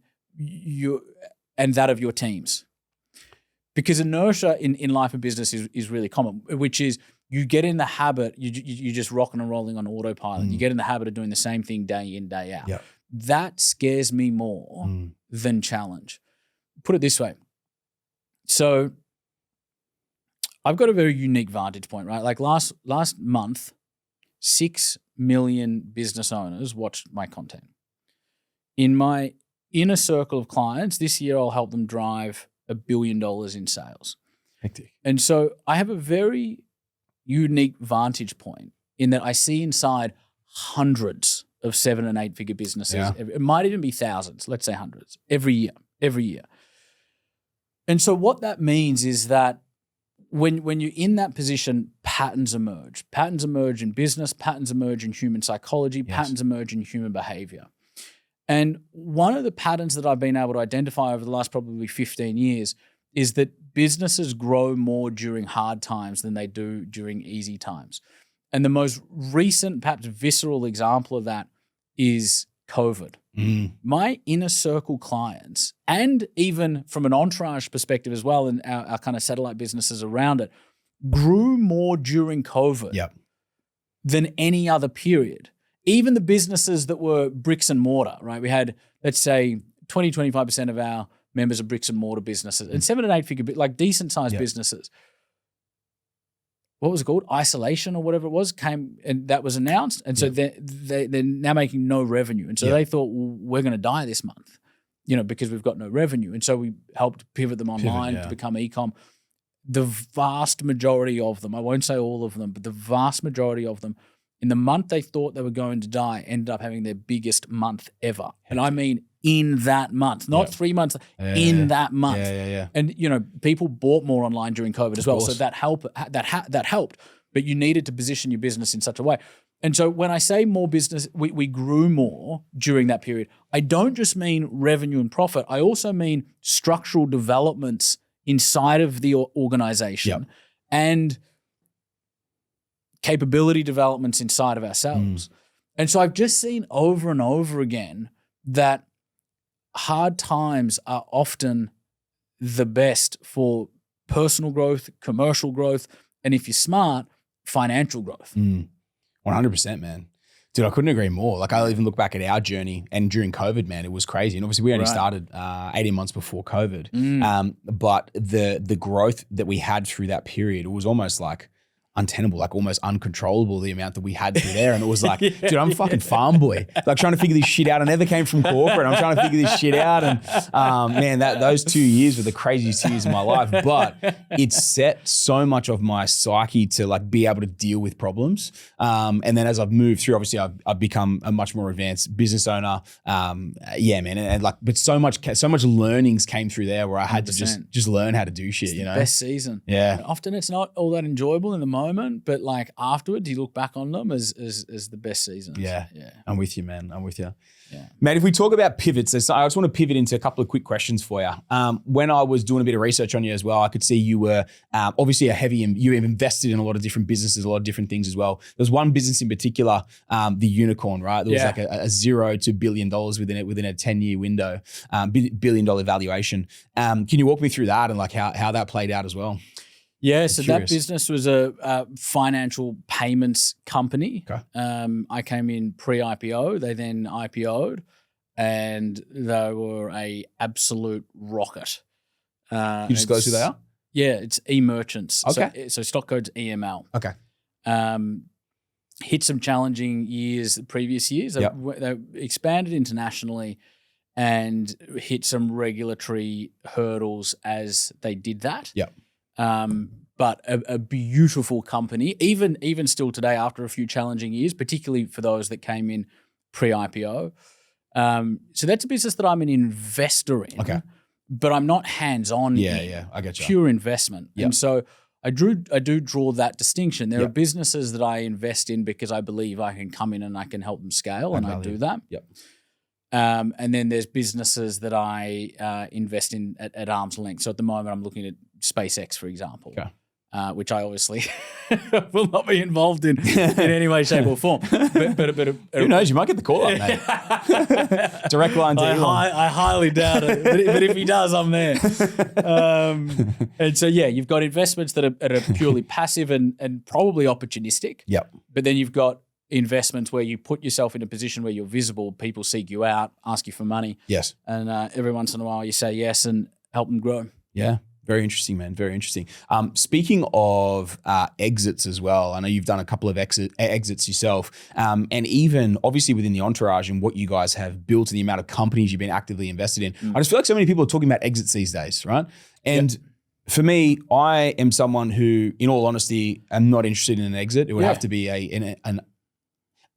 that of your teams. Because inertia in life and business is really common, which is you get in the habit, you're just rocking and rolling on autopilot. You get in the habit of doing the same thing day in, day out. Yep. That scares me more than challenge. Put it this way. So I've got a very unique vantage point, right? Like last month, 6 million business owners watched my content. In my inner circle of clients, this year I'll help them drive $1 billion in sales. Hectic. And so I have a very unique vantage point in that I see inside hundreds of 7- and 8-figure businesses. Yeah. It might even be thousands, let's say hundreds, every year. And so what that means is that when you're in that position, patterns emerge. Patterns emerge in business, patterns emerge in human psychology, patterns emerge in human behavior. And one of the patterns that I've been able to identify over the last probably 15 years is that businesses grow more during hard times than they do during easy times. And the most recent, perhaps visceral example of that is COVID. My inner circle clients, and even from an Entourage perspective as well, and our kind of satellite businesses around it, grew more during COVID than any other period. Even the businesses that were bricks and mortar, right? We had, let's say, 20-25% of our members are bricks and mortar businesses, and 7- and 8-figure, like decent sized businesses. What was it called? Isolation or whatever it was came, and that was announced. And so they're now making no revenue. And so they thought, well, we're going to die this month, because we've got no revenue. And so we helped pivot them online to become e-com. The vast majority of them, I won't say all of them, but the vast majority of them, in the month they thought they were going to die, ended up having their biggest month ever. And I mean in that month, not 3 months, that month. And, people bought more online during COVID as well. So that helped, but you needed to position your business in such a way. And so when I say more business, we grew more during that period. I don't just mean revenue and profit. I also mean structural developments inside of the organization and capability developments inside of ourselves. And so I've just seen over and over again that hard times are often the best for personal growth, commercial growth, and if you're smart, financial growth. 100%, man. Dude, I couldn't agree more. Like, I even look back at our journey, and during COVID, man, it was crazy. And obviously we only started 18 months before COVID. But the growth that we had through that period, it was almost like untenable, like almost uncontrollable, the amount that we had through there. And it was like, dude, I'm a fucking farm boy, like trying to figure this shit out. I never came from corporate. I'm trying to figure this shit out. And man, those 2 years were the craziest years of my life, but it set so much of my psyche to like be able to deal with problems. And then as I've moved through, obviously I've become a much more advanced business owner. Yeah, man. And like, but so much learnings came through there where I had 100%. to just learn how to do shit, It's you the know? best season. Yeah. And often it's not all that enjoyable in the moment, but like afterwards you look back on them as the best seasons. Yeah. I'm with you, man. I'm with you. Yeah. Man, if we talk about pivots, I just want to pivot into a couple of quick questions for you. When I was doing a bit of research on you as well, I could see you were obviously you have invested in a lot of different businesses, a lot of different things as well. There's one business in particular, the unicorn, right? There was like a $0 to $1 billion within a 10-year window, $1 billion valuation. Can you walk me through that and like how that played out as well? Yeah, so that business was a financial payments company. Okay. I came in pre-IPO. They then IPO'd, and they were a absolute rocket. Can you disclose who they are? Yeah, it's e-merchants. Okay. So stock code's EML. Okay. Hit some challenging years the previous years. They expanded internationally and hit some regulatory hurdles as they did that. Yep. But a beautiful company, even still today after a few challenging years, particularly for those that came in pre-IPO. So that's a business that I'm an investor in, but I'm not hands-on. Yeah, I get you. Pure investment. Yep. And so I do draw that distinction. There are businesses that I invest in because I believe I can come in and I can help them scale, and I do that. Yep. And then there's businesses that I invest in at arm's length. So at the moment, I'm looking at SpaceX, for example, which I obviously will not be involved in any way, shape, or form. But who knows? You might get the call up, mate. Direct line to Elon. I highly doubt it. But if he does, I'm there. And so, yeah, you've got investments that are purely passive and probably opportunistic. Yep. But then you've got investments where you put yourself in a position where you're visible, people seek you out, ask you for money. Yes. And every once in a while you say yes and help them grow. Yeah. Very interesting, man. Very interesting. Speaking of exits as well, I know you've done a couple of exits yourself, and even obviously within the Entourage and what you guys have built and the amount of companies you've been actively invested in. I just feel like so many people are talking about exits these days, right? And for me, I am someone who, in all honesty, am not interested in an exit. It would have to be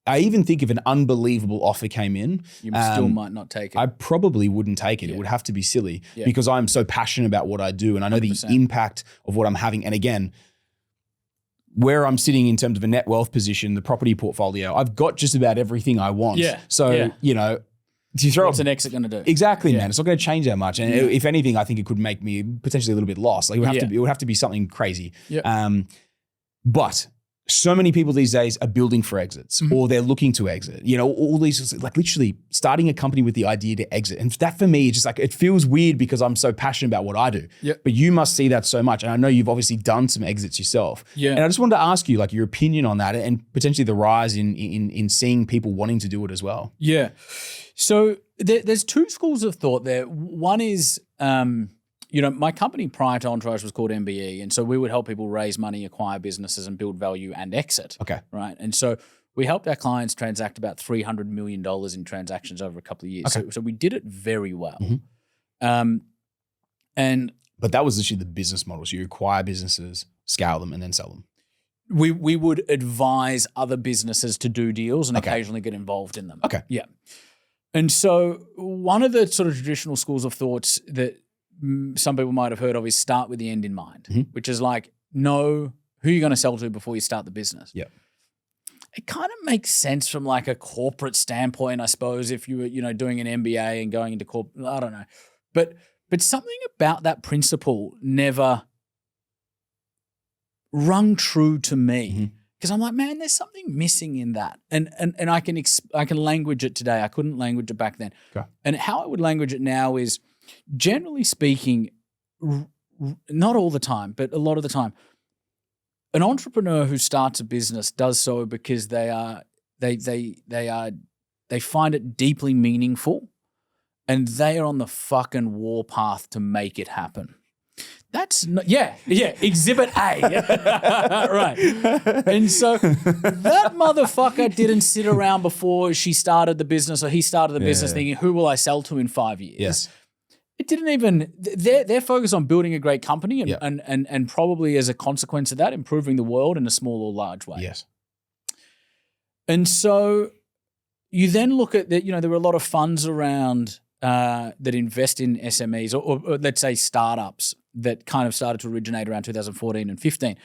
I even think if an unbelievable offer came in, you still might not take it. I probably wouldn't take it. It would have to be silly because I'm so passionate about what I do and I know 100%. The impact of what I'm having. And again, where I'm sitting in terms of a net wealth position, the property portfolio, I've got just about everything I want. Yeah. So, you know, do you throw what's an exit going to do? Exactly, man. It's not going to change that much. And if anything, I think it could make me potentially a little bit lost. Like it would have to be something crazy. But so many people these days are building for exits or they're looking to exit. You know, all these, like literally starting a company with the idea to exit. And that for me, is just like, it feels weird because I'm so passionate about what I do. But you must see that so much. And I know you've obviously done some exits yourself. And I just wanted to ask you like your opinion on that and potentially the rise in seeing people wanting to do it as well. Yeah. So there's two schools of thought there. One is, you know, my company prior to Entourage was called MBE. And so we would help people raise money, acquire businesses and build value and exit. Okay. Right. And so we helped our clients transact about $300 million in transactions over a couple of years. Okay. So we did it very well. But that was literally the business model. So you acquire businesses, scale them and then sell them. We would advise other businesses to do deals and occasionally get involved in them. Okay. Yeah. And so one of the sort of traditional schools of thoughts that some people might have heard of is start with the end in mind, which is like know who you're going to sell to before you start the business. Yeah. It kind of makes sense from like a corporate standpoint, I suppose, if you were, you know, doing an MBA and going into corporate, I don't know. But something about that principle never rung true to me because I'm like, man, there's something missing in that. And I can language it today. I couldn't language it back then. Okay. And how I would language it now is, generally speaking, not all the time, but a lot of the time, an entrepreneur who starts a business does so because they find it deeply meaningful and they are on the fucking warpath to make it happen. That's not, Exhibit A. Right. And so that motherfucker didn't sit around before she started the business or he started the business thinking, who will I sell to in 5 years? Yes. It didn't even, they're focused on building a great company and probably as a consequence of that, improving the world in a small or large way. Yes. And so you then look at that, there were a lot of funds around that invest in SMEs or let's say startups that kind of started to originate around 2014 and 15.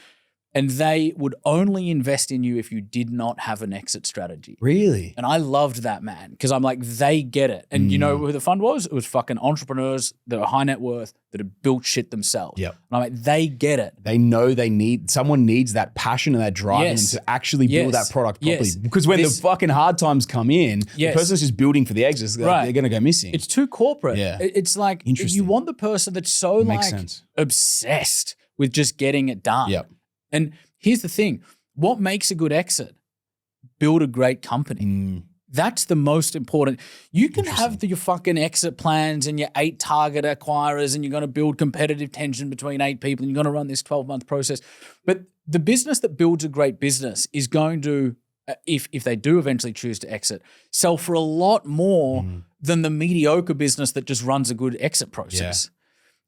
And they would only invest in you if you did not have an exit strategy. Really? And I loved that, man, because I'm like, they get it. And you know who the fund was? It was fucking entrepreneurs that are high net worth that have built shit themselves. Yep. And I'm like, they get it. They know someone needs that passion and that drive in them to actually build that product properly. Because when the fucking hard times come in, the person's just building for the exits. They're going to go missing. It's too corporate. Yeah. It's like, you want the person that's so obsessed with just getting it done. Yep. And here's the thing. What makes a good exit? Build a great company. That's the most important. You can have your fucking exit plans and your 8 target acquirers and you're going to build competitive tension between 8 people and you're going to run this 12-month process. But the business that builds a great business is going to, if they do eventually choose to exit, sell for a lot more than the mediocre business that just runs a good exit process.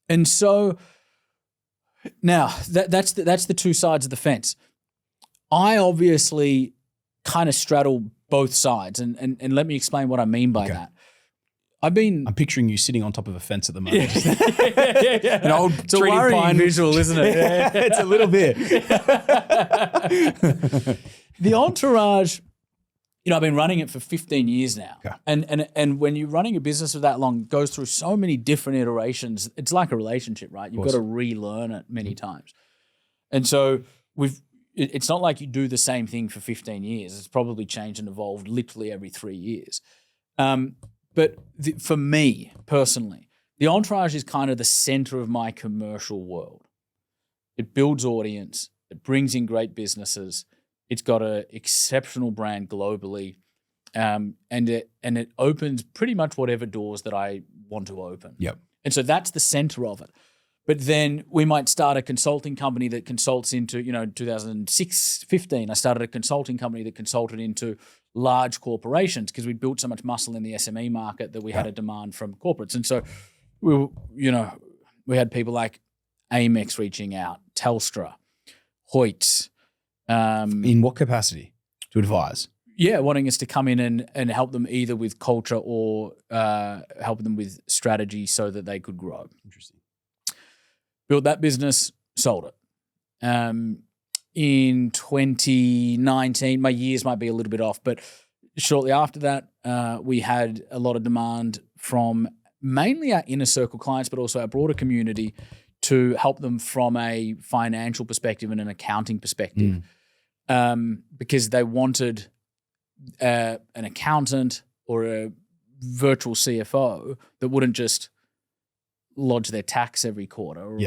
Yeah. And so now that's the two sides of the fence. I obviously kind of straddle both sides, and let me explain what I mean by that. I'm picturing you sitting on top of a fence at the moment. An old it's 3D a worrying visual, isn't it? It's a little bit. The Entourage, I've been running it for 15 years now. Okay. And when you're running a business for that long, it goes through so many different iterations. It's like a relationship, right? You've got to relearn it many times. And so it's not like you do the same thing for 15 years. It's probably changed and evolved literally every 3 years. But for me personally, the Entourage is kind of the center of my commercial world. It builds audience. It brings in great businesses. It's got an exceptional brand globally, and it opens pretty much whatever doors that I want to open. Yep. And so that's the center of it. But then we might start a consulting company that consults into, 2006, 15, I started a consulting company that consulted into large corporations because we built so much muscle in the SME market that we had a demand from corporates. And so we had people like Amex reaching out, Telstra, Hoyt. In what capacity? To advise? Yeah, wanting us to come in and help them either with culture or help them with strategy so that they could grow. Interesting. Built that business, sold it. In 2019, my years might be a little bit off, but shortly after that, we had a lot of demand from mainly our inner circle clients, but also our broader community to help them from a financial perspective and an accounting perspective. Because they wanted an accountant or a virtual CFO that wouldn't just lodge their tax every quarter or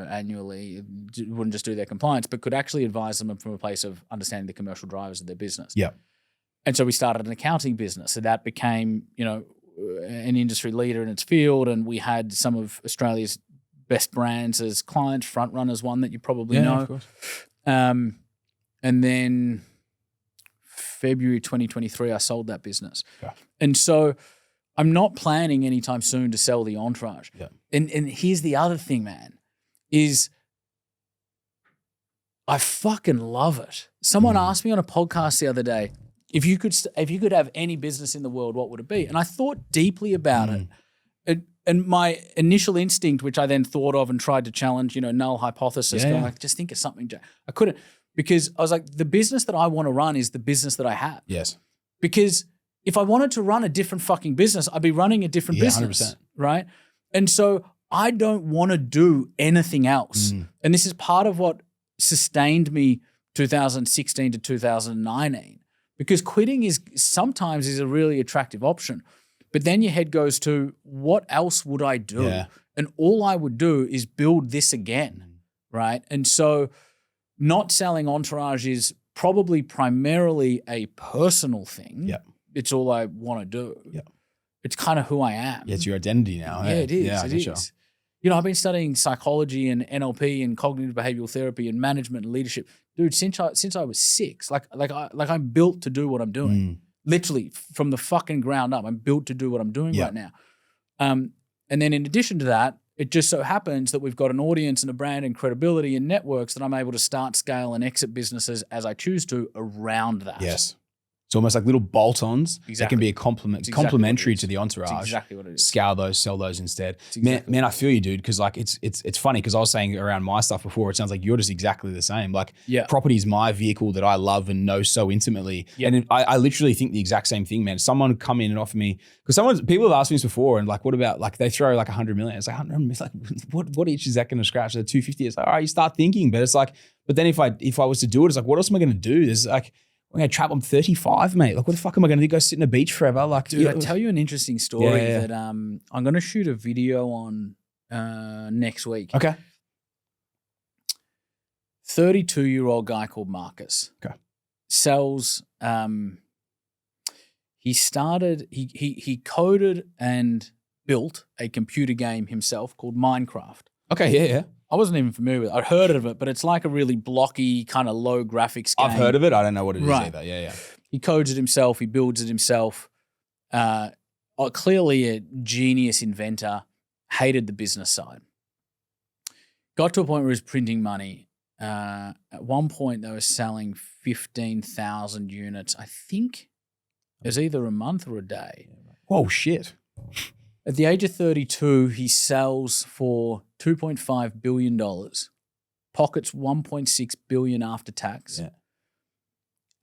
annually, wouldn't just do their compliance, but could actually advise them from a place of understanding the commercial drivers of their business. Yeah. And so we started an accounting business. So that became, an industry leader in its field, and we had some of Australia's best brands as clients. Frontrunner's one that you probably know. Of course. And then February 2023, I sold that business. Yeah. And so I'm not planning anytime soon to sell the Entourage. Yeah. And here's the other thing, man, is I fucking love it. Someone asked me on a podcast the other day, if you could have any business in the world, what would it be? And I thought deeply about it. And my initial instinct, which I then thought of and tried to challenge, null hypothesis, going like, just think of something, Jack. I couldn't, because I was like, the business that I want to run is the business that I have. Yes. Because if I wanted to run a different fucking business, I'd be running a different business, 100%. Right? And so I don't want to do anything else. And this is part of what sustained me 2016 to 2019, because quitting is sometimes a really attractive option. But then your head goes to, what else would I do? Yeah. And all I would do is build this again, right? And so not selling Entourage is probably primarily a personal thing. Yeah. It's all I want to do. Yeah. It's kind of who I am. Yeah, it's your identity now. Yeah, it is. Yeah, it is. I've been studying psychology and NLP and cognitive behavioral therapy and management and leadership, dude. Since I was 6, I'm built to do what I'm doing. Literally from the fucking ground up, I'm built to do what I'm doing right now. And then in addition to that, it just so happens that we've got an audience and a brand and credibility and networks that I'm able to start, scale, and exit businesses as I choose to around that. Yes. It's almost like little bolt-ons that can be a complementary to the entourage. That's exactly what it is. Scale those, sell those instead. Man, I feel you, dude, because like it's funny because I was saying around my stuff before, it sounds like you're just exactly the same. Like property is my vehicle that I love and know so intimately. And I literally think the exact same thing, man. Someone come in and offer me, because people have asked me this before, and like, what about like they throw like 100 million? It's like 100 million, like what each is that going to scratch? The 250. It's like, all right, you start thinking, but it's like, but then if I was to do it, it's like, what else am I going to do? There's like, I'm going to trap. I'm 35, mate. Like, what the fuck am I going to do? Go sit in a beach forever? Like, dude, I tell you an interesting story that I'm going to shoot a video on next week. Okay. 32-year-old guy called Marcus. Okay. Sells. He coded and built a computer game himself called Minecraft. Okay. Yeah. I wasn't even familiar with it. I'd heard of it, but it's like a really blocky, kind of low graphics game. I've heard of it. I don't know what it is either. Yeah. He codes it himself. He builds it himself. Clearly a genius inventor. Hated the business side. Got to a point where he was printing money. At one point, they were selling 15,000 units. I think it was either a month or a day. Whoa, shit. At the age of 32, he sells for $2.5 billion, pockets $1.6 billion after tax,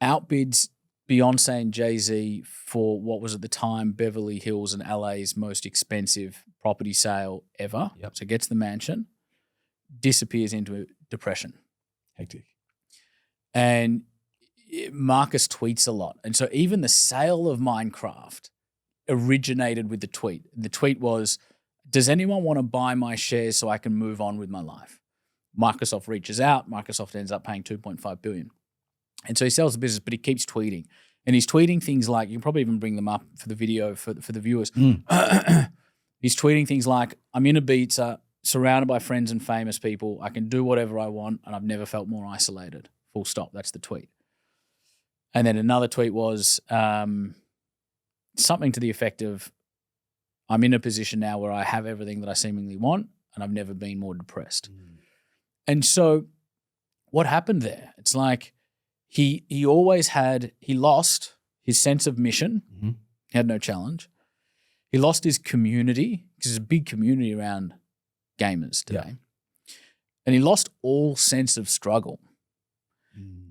outbids Beyonce and Jay-Z for what was at the time Beverly Hills and LA's most expensive property sale ever. So gets the mansion, disappears into depression. Hectic. And Marcus tweets a lot. And so even the sale of Minecraft originated with the tweet. The tweet was, does anyone want to buy my shares so I can move on with my life? Microsoft reaches out. Microsoft ends up paying $2.5 billion. And so he sells the business, but he keeps tweeting. And he's tweeting things like, you can probably even bring them up for the video for the viewers. He's tweeting things like, I'm in Ibiza, surrounded by friends and famous people. I can do whatever I want, and I've never felt more isolated. Full stop. That's the tweet. And then another tweet was something to the effect of, I'm in a position now where I have everything that I seemingly want, and I've never been more depressed. And so what happened there? It's like he lost his sense of mission. He had no challenge. He lost his community, because there's a big community around gamers today. And he lost all sense of struggle.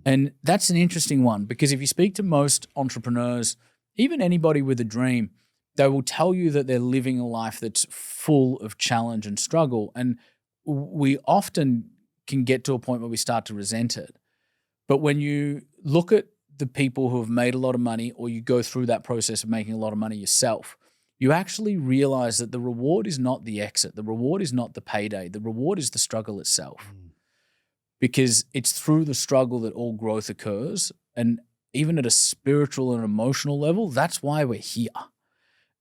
And that's an interesting one, because if you speak to most entrepreneurs, even anybody with a dream, they will tell you that they're living a life that's full of challenge and struggle. And we often can get to a point where we start to resent it. But when you look at the people who have made a lot of money, or you go through that process of making a lot of money yourself, you actually realize that the reward is not the exit. The reward is not the payday. The reward is the struggle itself. Because it's through the struggle that all growth occurs. And even at a spiritual and emotional level, that's why we're here.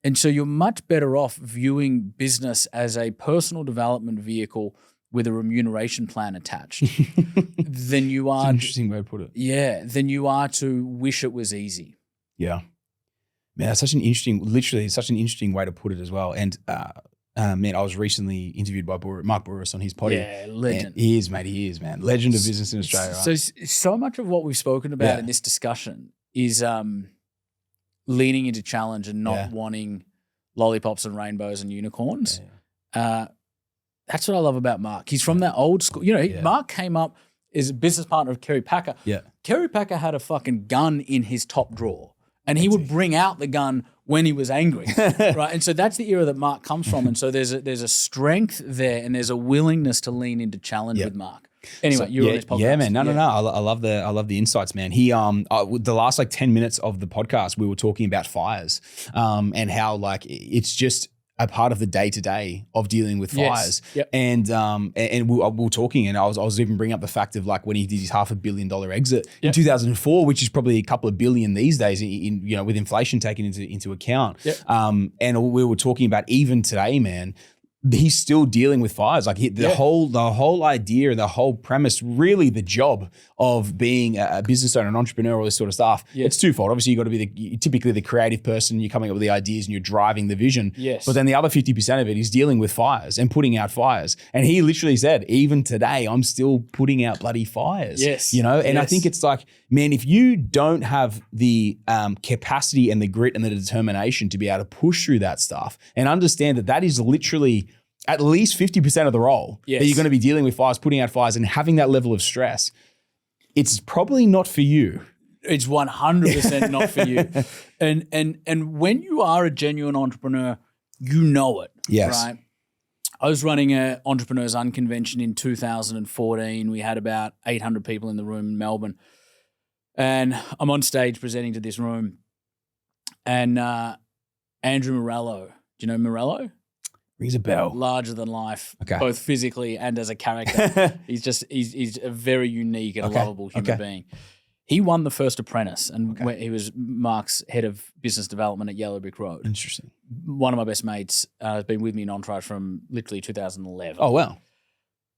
And so you're much better off viewing business as a personal development vehicle with a remuneration plan attached than you are. That's an interesting way to put it. Yeah, than you are to wish it was easy. Yeah. Man, that's such an interesting way to put it as well. And man, I was recently interviewed by Mark Burris on his podcast. Yeah, legend. He is, man. Legend of business in Australia. Right? So much of what we've spoken about in this discussion is leaning into challenge and not wanting lollipops and rainbows and unicorns. That's what I love about Mark. He's from that old school. Mark came up as a business partner of Kerry Packer. Kerry Packer had a fucking gun in his top drawer, and he would bring out the gun when he was angry, right? And so that's the era that Mark comes from. And so there's a strength there, and there's a willingness to lean into challenge with Mark. Anyway, you're on this podcast. Yeah, man. No. I love the insights, man. He the last 10 minutes of the podcast, we were talking about fires, and how it's just a part of the day-to-day of dealing with fires. And we were talking, and I was even bringing up the fact of when he did his $500 million exit in 2004, which is probably a couple of billion these days in with inflation taken into account. And we were talking about even today, man, he's still dealing with fires. Like the whole idea and the whole premise, really the job of being a business owner, an entrepreneur, all this sort of stuff. Yes. It's twofold. Obviously, you got to be typically the creative person. You're coming up with the ideas and you're driving the vision. Yes. But then the other 50% of it is dealing with fires and putting out fires. And he literally said, even today, I'm still putting out bloody fires. Yes. You know, and I think it's like, man, if you don't have the capacity and the grit and the determination to be able to push through that stuff and understand that is literally at least 50% of the role that you're going to be dealing with fires, putting out fires and having that level of stress, it's probably not for you. It's 100% not for you. And when you are a genuine entrepreneur, you know it. Yes. Right? I was running an Entrepreneurs Unconvention in 2014. We had about 800 people in the room in Melbourne. And I'm on stage presenting to this room. And Andrew Morello, do you know Morello? Rings a bell. Larger than life, both physically and as a character. he's a very unique and lovable human being. He won The First Apprentice, and he was Mark's head of business development at Yellow Brick Road. Interesting. One of my best mates has been with me in Entourage from literally 2011. Oh, wow.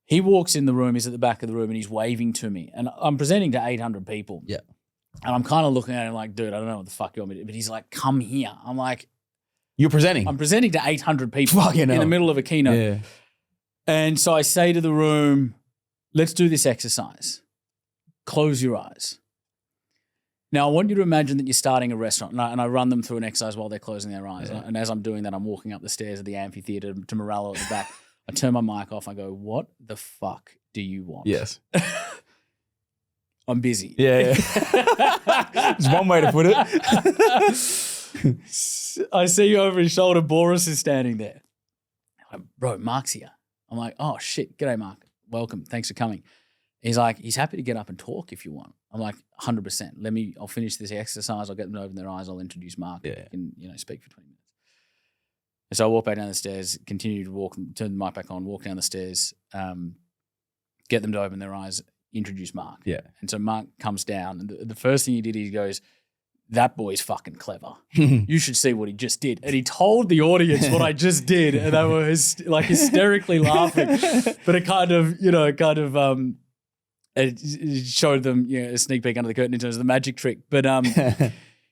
He walks in the room, he's at the back of the room, and he's waving to me. And I'm presenting to 800 people. Yeah. And I'm kind of looking at him like, dude, I don't know what the fuck you want me to do. But he's like, come here. I'm like, you're presenting? I'm presenting to 800 people in the middle of a keynote. Yeah. And so I say to the room, let's do this exercise. Close your eyes. Now, I want you to imagine that you're starting a restaurant, and I run them through an exercise while they're closing their eyes. Yeah. And as I'm doing that, I'm walking up the stairs of the amphitheater to Morello at the back. I turn my mic off. I go, what the fuck do you want? Yes. I'm busy. Yeah. It's one way to put it. I see over his shoulder, Boris is standing there. I'm like, bro, Mark's here. I'm like, oh, shit. G'day, Mark. Welcome. Thanks for coming. He's like, he's happy to get up and talk if you want. I'm like, 100%. I'll finish this exercise. I'll get them to open their eyes. I'll introduce Mark and speak for 20 minutes. And so I walk back down the stairs, continue to walk, turn the mic back on, walk down the stairs, get them to open their eyes, introduce Mark. Yeah. And so Mark comes down, and the first thing he did, he goes, that boy's fucking clever. You should see what he just did. And he told the audience what I just did, and they were hysterically laughing. But it it showed them a sneak peek under the curtain in terms of the magic trick. But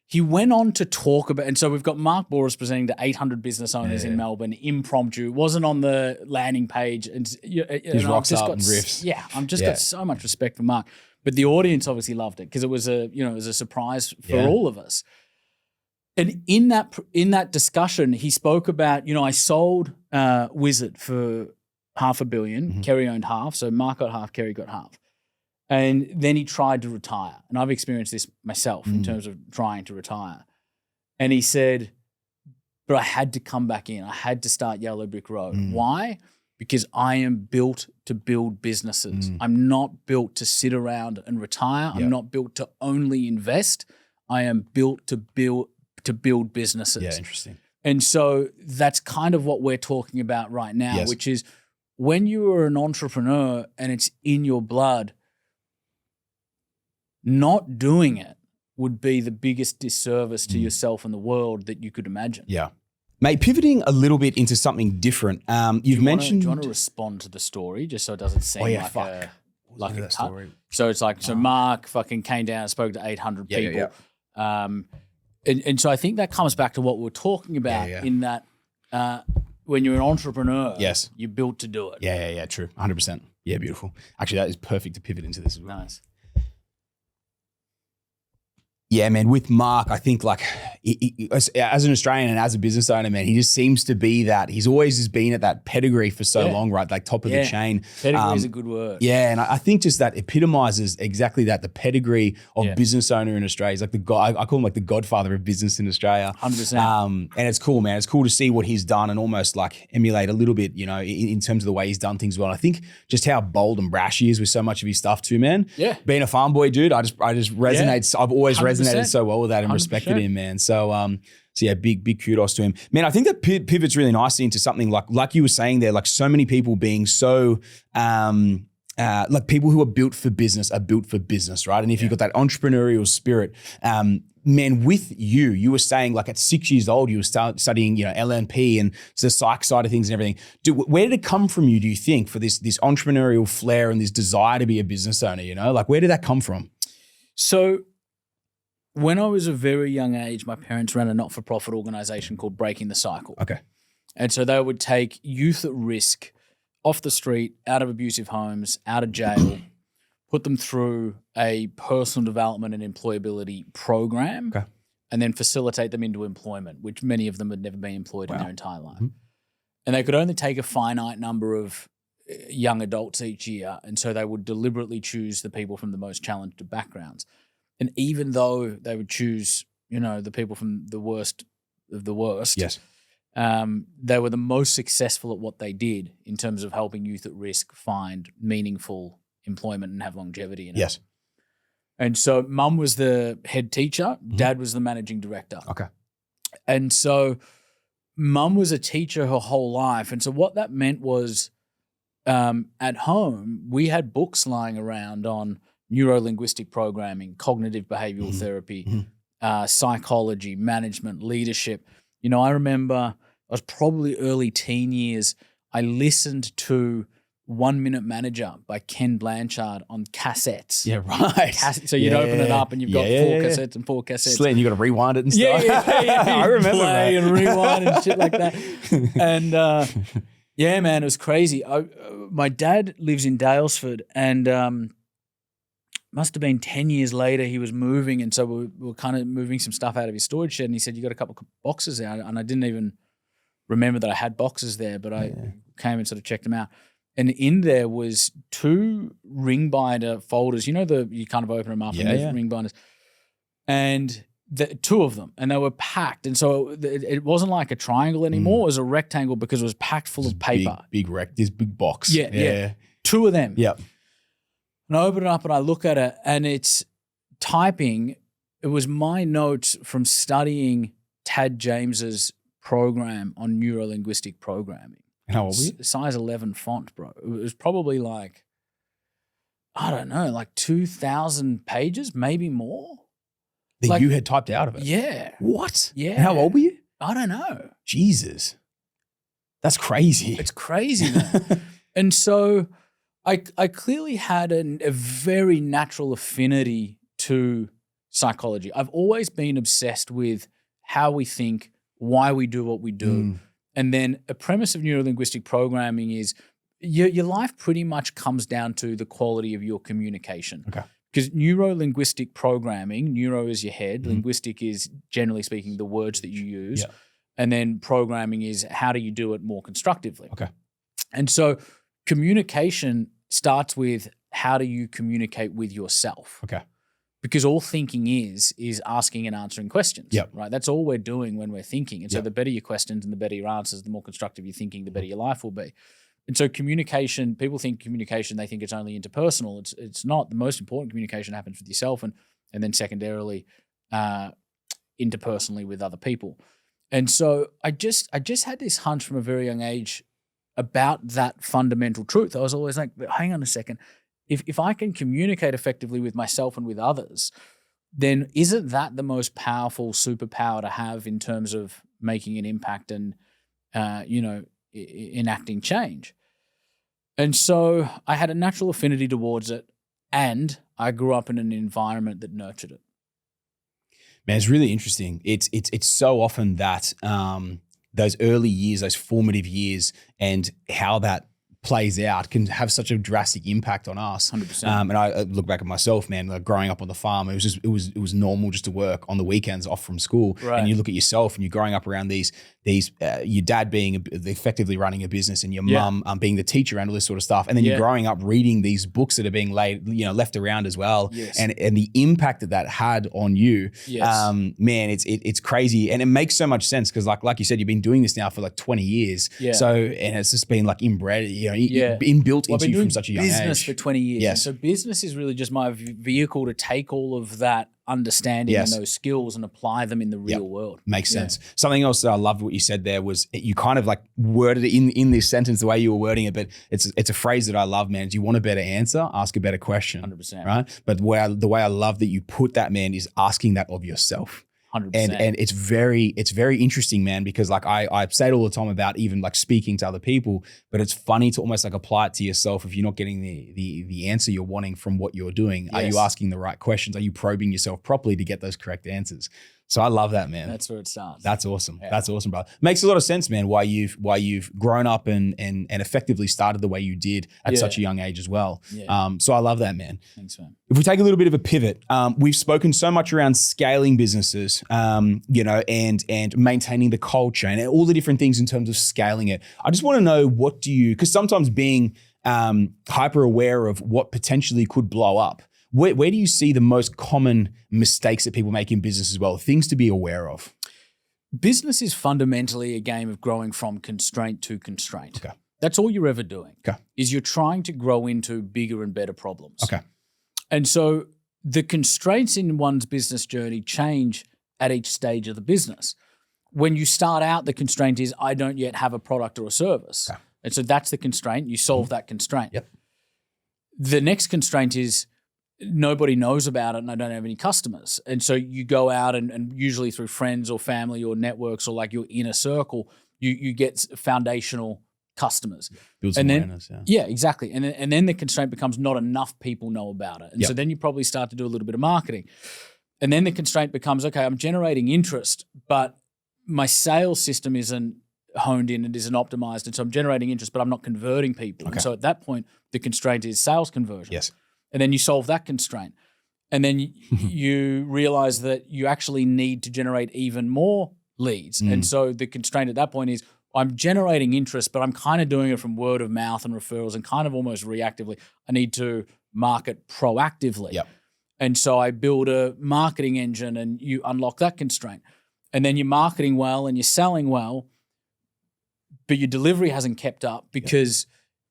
he went on to talk about, and so we've got Mark Boris presenting to 800 business owners in Melbourne, impromptu, wasn't on the landing page. And his rocks up and riffs. Yeah, I've just got so much respect for Mark. But the audience obviously loved it because it was a surprise for all of us. And in that discussion, he spoke about, I sold Wizard for $500 million. Mm-hmm. Kerry owned half, so Mark got half, Kerry got half. And then he tried to retire. And I've experienced this myself in terms of trying to retire. And he said, but I had to come back in. I had to start Yellow Brick Road. Why? Because I am built to build businesses. I'm not built to sit around and retire. I'm not built to only invest. I am built to build businesses. Yeah, interesting. And so that's kind of what we're talking about right now, which is when you are an entrepreneur and it's in your blood, not doing it would be the biggest disservice to yourself and the world that you could imagine. Yeah. Mate, pivoting a little bit into something different. You've mentioned... Do you want to respond to the story just so it doesn't seem like a cut? Story. So it's like, Mark fucking came down and spoke to 800 people. And so I think that comes back to what we're talking about in that when you're an entrepreneur, you're built to do it. Yeah, true. 100%. Yeah, beautiful. Actually, that is perfect to pivot into this as well. Nice. Yeah, man, with Mark, I think as an Australian and as a business owner, man, he just seems to be that. He's always just been at that pedigree for so long, right? Like top of the chain. Pedigree is a good word. Yeah, and I think just that epitomizes exactly that, the pedigree of business owner in Australia. He's like the guy, I call him like the godfather of business in Australia. 100%. And it's cool, man. It's cool to see what he's done and almost like emulate a little bit, in terms of the way he's done things well. I think just how bold and brash he is with so much of his stuff too, man. Yeah. Being a farm boy, dude, I just resonate. I've always resonated so well with that and 100%. respected him, man. So yeah, big kudos to him, man. I think that pivots really nicely into something like you were saying there, like so many people being so like people who are built for business are built for business, right? And if you've got that entrepreneurial spirit, man, with you were saying like at 6 years old, you were studying, LNP and the psych side of things and everything. Where did it come from you, do you think, for this entrepreneurial flair and this desire to be a business owner, Like where did that come from? So when I was a very young age, my parents ran a not-for-profit organization called Breaking the Cycle. Okay. And so they would take youth at risk off the street, out of abusive homes, out of jail, put them through a personal development and employability program, and then facilitate them into employment, which many of them had never been employed in their entire life. Mm-hmm. And they could only take a finite number of young adults each year, and so they would deliberately choose the people from the most challenged backgrounds. And even though they would choose, the people from the worst of the worst, yes, they were the most successful at what they did in terms of helping youth at risk find meaningful employment and have longevity in it. Yes. And so mum was the head teacher, dad was the managing director. Okay. And so mum was a teacher her whole life. And so what that meant was at home, we had books lying around on neuro-linguistic programming, cognitive behavioral therapy, psychology, management, leadership. I remember I was probably early teen years. I listened to 1 Minute Manager by Ken Blanchard on cassettes. Yeah, right. So you'd open it up and you've got cassettes and 4 cassettes. Slim, you got to rewind it and stuff. Yeah. I remember play that. and rewind and shit like that. And yeah, man, it was crazy. My dad lives in Daylesford, and must have been 10 years later he was moving, and so we were kind of moving some stuff out of his storage shed, and he said, you got a couple of boxes there, and I didn't even remember that I had boxes there, but I came and sort of checked them out. And in there was 2 ring binder folders. You kind of open them up and there's ring binders. And 2 of them, and they were packed. And so it wasn't like a triangle anymore. It was a rectangle because it was packed full of paper. This big box. Yeah. 2 of them. Yep. And I open it up and I look at it, and it's typing. It was my notes from studying Tad James's program on neuro-linguistic programming. How old were you? Size 11 font, bro. It was probably like, I don't know, like 2,000 pages, maybe more. That you had typed out of it? Yeah. What? Yeah. And how old were you? I don't know. Jesus. That's crazy. It's crazy, man. And so I clearly had a very natural affinity to psychology. I've always been obsessed with how we think, why we do what we do. And then a premise of neuro-linguistic programming is your life pretty much comes down to the quality of your communication. Okay. Because neuro-linguistic programming, neuro is your head, linguistic is, generally speaking, the words that you use. Yeah. And then programming is how do you do it more constructively. Okay. And so communication starts with how do you communicate with yourself. Okay. Because all thinking is asking and answering questions, right? That's all we're doing when we're thinking. And so the better your questions and the better your answers, the more constructive you're thinking, the better your life will be. And so communication, people think communication, they think it's only interpersonal. It's not. The most important communication happens with yourself and then secondarily interpersonally with other people. And so I just had this hunch from a very young age about that fundamental truth. I was always like, hang on a second. If I can communicate effectively with myself and with others, then isn't that the most powerful superpower to have in terms of making an impact and, enacting change? And so I had a natural affinity towards it, and I grew up in an environment that nurtured it. Man, it's really interesting. It's so often that those early years, those formative years, and how that plays out can have such a drastic impact on us. 100%. And I look back at myself, man, like growing up on the farm, it was normal just to work on the weekends off from school. Right. And you look at yourself and you're growing up around these your dad being effectively running a business and your mum being the teacher and all this sort of stuff. And then you're growing up reading these books that are being left around as well. Yes. And the impact that had on you, man, it's crazy. And it makes so much sense because like you said, you've been doing this now for like 20 years. Yeah. So, and it's just been like inbred, inbuilt into you from such a young age. Business for 20 years. Yes. And so business is really just my vehicle to take all of that understanding Yes. and those skills and apply them in the real world. Makes sense. Something else that I loved what you said there was you kind of like worded it in this sentence the way you were wording it, but it's a phrase that I love, man. Is you want a better answer, ask a better question. 100%. Right? But the way I love that you put that, man, is asking that of yourself. 100%. And it's very interesting, man, because like I say it all the time about even like speaking to other people, but it's funny to almost like apply it to yourself if you're not getting the answer you're wanting from what you're doing. Yes. Are you asking the right questions? Are you probing yourself properly to get those correct answers? So I love that, man. That's where it starts. That's awesome. Yeah. That's awesome, bro. Makes a lot of sense, man, why you've grown up and effectively started the way you did at such a young age as well. Yeah. So I love that, man. Thanks, man. If we take a little bit of a pivot, we've spoken so much around scaling businesses, and maintaining the culture and all the different things in terms of scaling it. I just want to know because sometimes being hyper aware of what potentially could blow up, where do you see the most common mistakes that people make in business as well? Things to be aware of. Business is fundamentally a game of growing from constraint to constraint. Okay. That's all you're ever doing. Okay. Is you're trying to grow into bigger and better problems. Okay. And so the constraints in one's business journey change at each stage of the business. When you start out, the constraint is, I don't yet have a product or a service. Okay. And so that's the constraint. You solve that constraint. Yep. The next constraint is, nobody knows about it and I don't have any customers. And so you go out and usually through friends or family or networks or like your inner circle, you get foundational customers. Build some awareness, Yeah, exactly. And then the constraint becomes not enough people know about it. And Yep. so then you probably start to do a little bit of marketing. And then the constraint becomes, okay, I'm generating interest, but my sales system isn't honed in and isn't optimized. And so I'm generating interest, but I'm not converting people. Okay. And so at that point, the constraint is sales conversion. Yes. And then you solve that constraint. And then you realize that you actually need to generate even more leads. And so the constraint at that point is, I'm generating interest, but I'm kind of doing it from word of mouth and referrals and kind of almost reactively. I need to market proactively. Yep. And so I build a marketing engine and you unlock that constraint. And then you're marketing well and you're selling well, but your delivery hasn't kept up because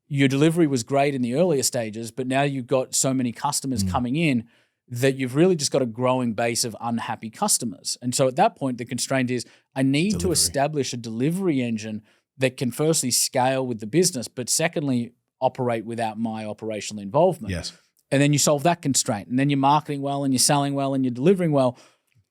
your delivery was great in the earlier stages, but now you've got so many customers coming in that you've really just got a growing base of unhappy customers. And so at that point, the constraint is, I need to establish a delivery engine that can firstly scale with the business, but secondly, operate without my operational involvement. Yes. And then you solve that constraint. And then you're marketing well and you're selling well and you're delivering well.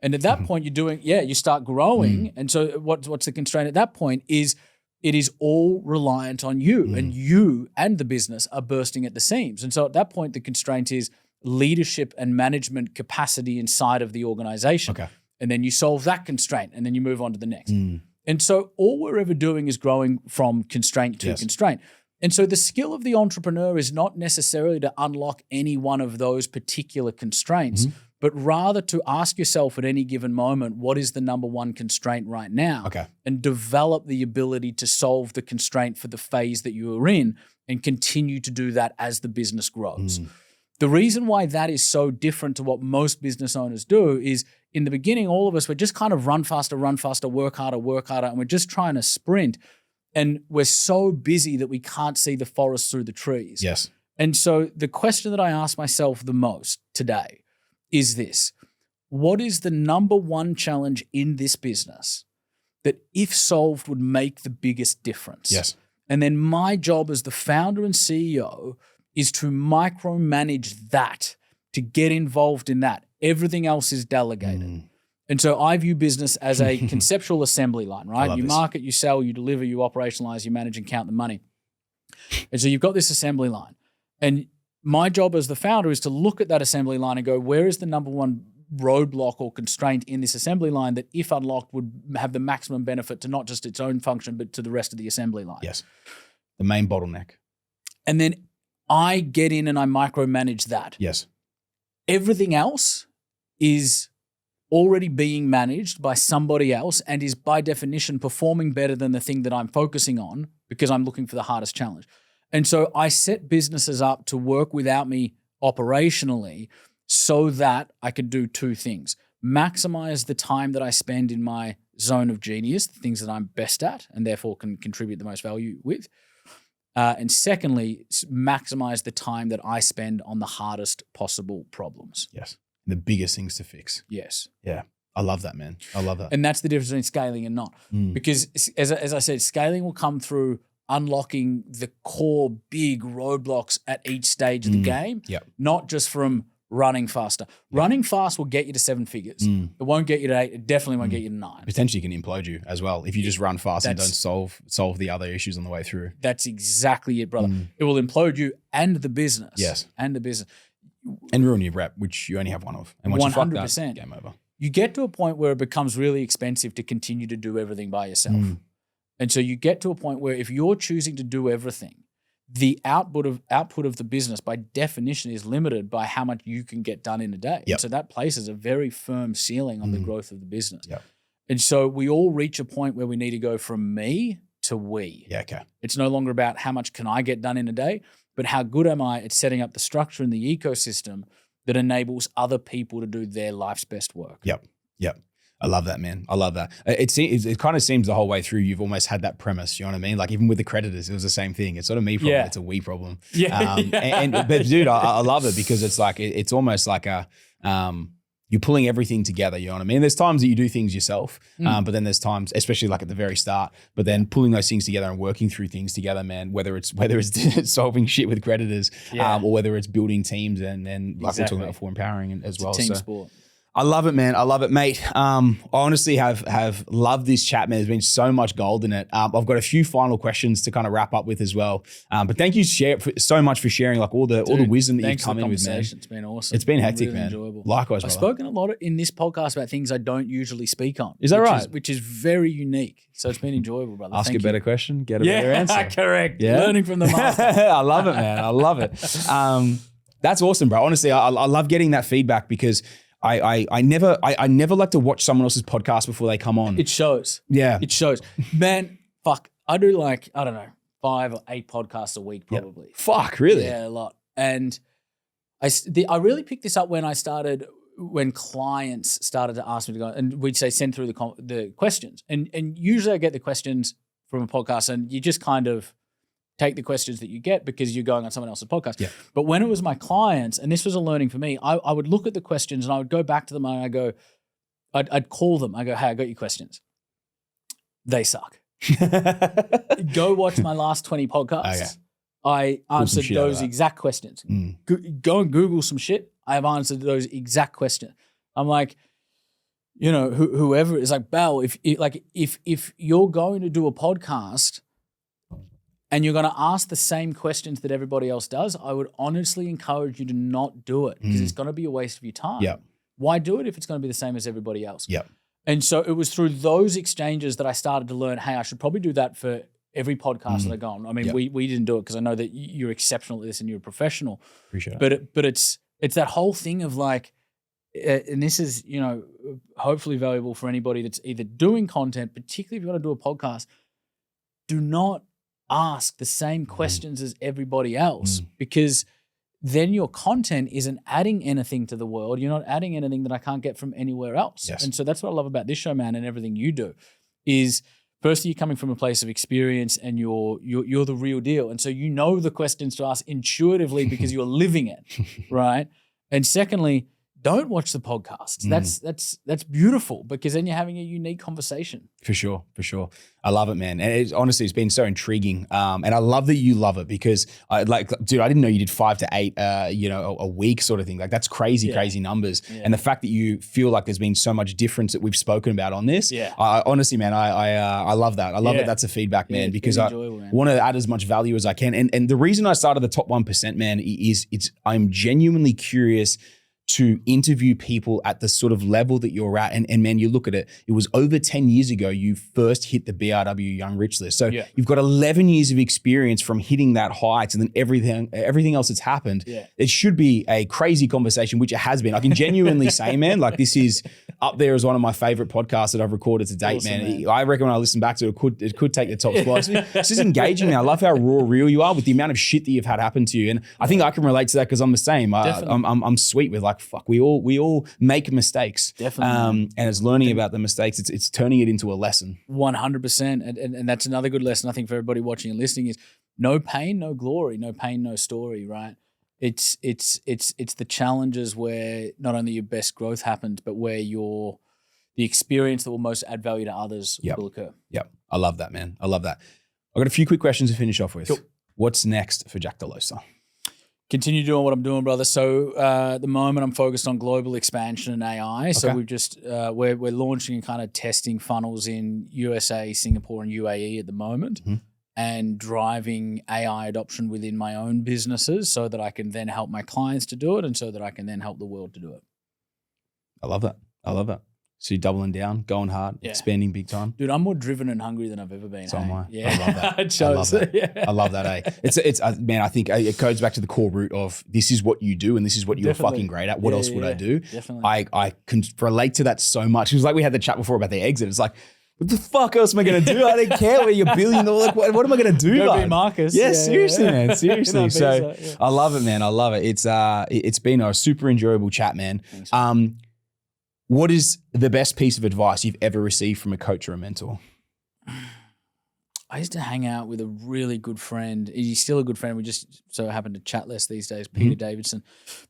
And at that point, you start growing. And so what's the constraint at that point is, it is all reliant on you, and you and the business are bursting at the seams. And so at that point, the constraint is leadership and management capacity inside of the organization. Okay. And then you solve that constraint, and then you move on to the next. And so all we're ever doing is growing from constraint to constraint. And so the skill of the entrepreneur is not necessarily to unlock any one of those particular constraints, but rather to ask yourself at any given moment, what is the number one constraint right now? Okay. And develop the ability to solve the constraint for the phase that you are in and continue to do that as the business grows. The reason why that is so different to what most business owners do is, in the beginning, all of us were just kind of run faster, work harder, and we're just trying to sprint. And we're so busy that we can't see the forest through the trees. Yes. And so the question that I ask myself the most today is this: what is the number one challenge in this business that, if solved, would make the biggest difference? Yes. And then my job as the founder and CEO is to micromanage that, to get involved in that. Everything else is delegated. And so I view business as a conceptual assembly line, right? You market, you sell, you deliver, you operationalize, you manage and count the money. And so you've got this assembly line. And my job as the founder is to look at that assembly line and go, where is the number one roadblock or constraint in this assembly line that, if unlocked, would have the maximum benefit to not just its own function, but to the rest of the assembly line? Yes. The main bottleneck. And then I get in and I micromanage that. Yes. Everything else is already being managed by somebody else and is by definition performing better than the thing that I'm focusing on, because I'm looking for the hardest challenge. And so I set businesses up to work without me operationally so that I could do two things: maximize the time that I spend in my zone of genius, the things that I'm best at and therefore can contribute the most value with. And secondly, maximize the time that I spend on the hardest possible problems. Yes. the biggest things to fix. Yes. Yeah. I love that, man. I love that. And that's the difference between scaling and not. Because as I said, scaling will come through unlocking the core big roadblocks at each stage of the game, not just from running faster. Running fast will get you to 7 figures. It won't get you to 8. It definitely won't get you to 9. Potentially can implode you as well if you just run fast and don't solve the other issues on the way through. That's exactly it, brother. It will implode you and the business. Yes. And the business. And ruin your rep, which you only have one of. And once 100%. You fuck that, game over. You get to a point where it becomes really expensive to continue to do everything by yourself. And so you get to a point where if you're choosing to do everything, the output of the business by definition is limited by how much you can get done in a day. So that places a very firm ceiling on the growth of the business. And so we all reach a point where we need to go from me to we. Yeah, okay. It's no longer about how much can I get done in a day, but how good am I at setting up the structure in the ecosystem that enables other people to do their life's best work. Yep. I love that, man. I love that. It kind of seems the whole way through you've almost had that premise, you know what I mean? Like even with the creditors, it was the same thing. It's not a me problem, it's a we problem. But dude, I love it because it's like, it's almost like you're pulling everything together, you know what I mean? There's times that you do things yourself, but then there's times, especially like at the very start, but then pulling those things together and working through things together, man, whether it's solving shit with creditors or whether it's building teams and like we're talking about for empowering as well. Team sport. I love it, man. I love it, mate. I honestly have loved this chat, man. There's been so much gold in it. I've got a few final questions to kind of wrap up with as well. But thank you so much for sharing like all the wisdom that you've come in with, man. It's been awesome. It's been hectic, really man. Enjoyable. Likewise, I've brother. spoken a lot in this podcast about things I don't usually speak on. Is that right? Which is very unique. So it's been enjoyable, brother. Ask a better question, get a better answer. Correct. Yeah? Learning from the master. I love it, man. I love it. That's awesome, bro. Honestly, I love getting that feedback because I never like to watch someone else's podcast before they come on. It shows. Yeah. It shows. Man, fuck. I do like, I don't know, 5 or 8 podcasts a week probably. Yeah. Fuck, really? Yeah, a lot. And I really picked this up when clients started to ask me to go, and we'd say send through the questions. And usually I get the questions from a podcast and you just kind of take the questions that you get because you're going on someone else's podcast. Yeah. But when it was my clients, and this was a learning for me, I would look at the questions and I would go back to them and I'd call them. I go, hey, I got your questions. They suck. Go watch my last 20 podcasts. Okay. I answered those exact questions. Go and Google some shit. I have answered those exact questions. I'm like, you know, whoever is like, Bell, if you're going to do a podcast and you're going to ask the same questions that everybody else does, I would honestly encourage you to not do it because it's going to be a waste of your time. Yeah. Why do it if it's going to be the same as everybody else? Yeah. And so it was through those exchanges that I started to learn, hey, I should probably do that for every podcast that I go on. I mean, we didn't do it because I know that you're exceptional at this and you're a professional. Appreciate it. But it's that whole thing of like, and this is, you know, hopefully valuable for anybody that's either doing content, particularly if you want to do a podcast, do not ask the same questions as everybody else because then your content isn't adding anything to the world. You're not adding anything that I can't get from anywhere else. Yes. And so that's what I love about this show, man, and everything you do is firstly, you're coming from a place of experience and you're the real deal. And so you know the questions to ask intuitively because you're living it, right? And secondly, don't watch the podcasts. That's beautiful because then you're having a unique conversation. For sure. I love it, man. And honestly, it's been so intriguing. And I love that you love it because dude, I didn't know you did 5 to 8, a week sort of thing. Like that's crazy numbers. Yeah. And the fact that you feel like there's been so much difference that we've spoken about on this. Yeah. Honestly, man, I love that. I love that that's a feedback, man, because I want to add as much value as I can. And the reason I started the top 1%, man, is I'm genuinely curious to interview people at the sort of level that you're at. And man, you look at it, it was over 10 years ago you first hit the BRW Young Rich list. So you've got 11 years of experience from hitting that height and then everything else that's happened. Yeah. It should be a crazy conversation, which it has been. I can genuinely say, man, like this is up there as one of my favorite podcasts that I've recorded to date, awesome, man. I reckon when I listen back to it, it could take the top spot. This is engaging, man. I love how raw, real you are with the amount of shit that you've had happen to you. And I think I can relate to that because I'm the same. I'm sweet with like, fuck, we all make mistakes. Definitely. And it's learning about the mistakes. It's turning it into a lesson. 100%. And that's another good lesson I think for everybody watching and listening is no pain, no glory, no pain, no story, right? It's the challenges where not only your best growth happens, but where the experience that will most add value to others will occur. Yep. I love that, man. I love that. I've got a few quick questions to finish off with. Cool. What's next for Jack Delosa? Continue doing what I'm doing, brother. So at the moment, I'm focused on global expansion and AI. So we've just we're launching and kind of testing funnels in USA, Singapore, and UAE at the moment, and driving AI adoption within my own businesses so that I can then help my clients to do it, and so that I can then help the world to do it. I love that. I love that. So you're doubling down, going hard, expanding big time. Dude, I'm more driven and hungry than I've ever been. So am I. Yeah. I love that. I love that. I love that. It's man, I think it goes back to the core root of this is what you do and this is what you're fucking great at. What else would I do? Definitely. I can relate to that so much. It was like we had the chat before about the exit. It's like, what the fuck else am I going to do? I don't care where you're billion. Like, what am I going to do? Go be Marcus. Yeah, seriously, man. Seriously. So I love it, man. I love it. It's been a super enjoyable chat, man. Thanks, what is the best piece of advice you've ever received from a coach or a mentor? I used to hang out with a really good friend. He's still a good friend. We just so happen to chat less these days, Peter Davidson.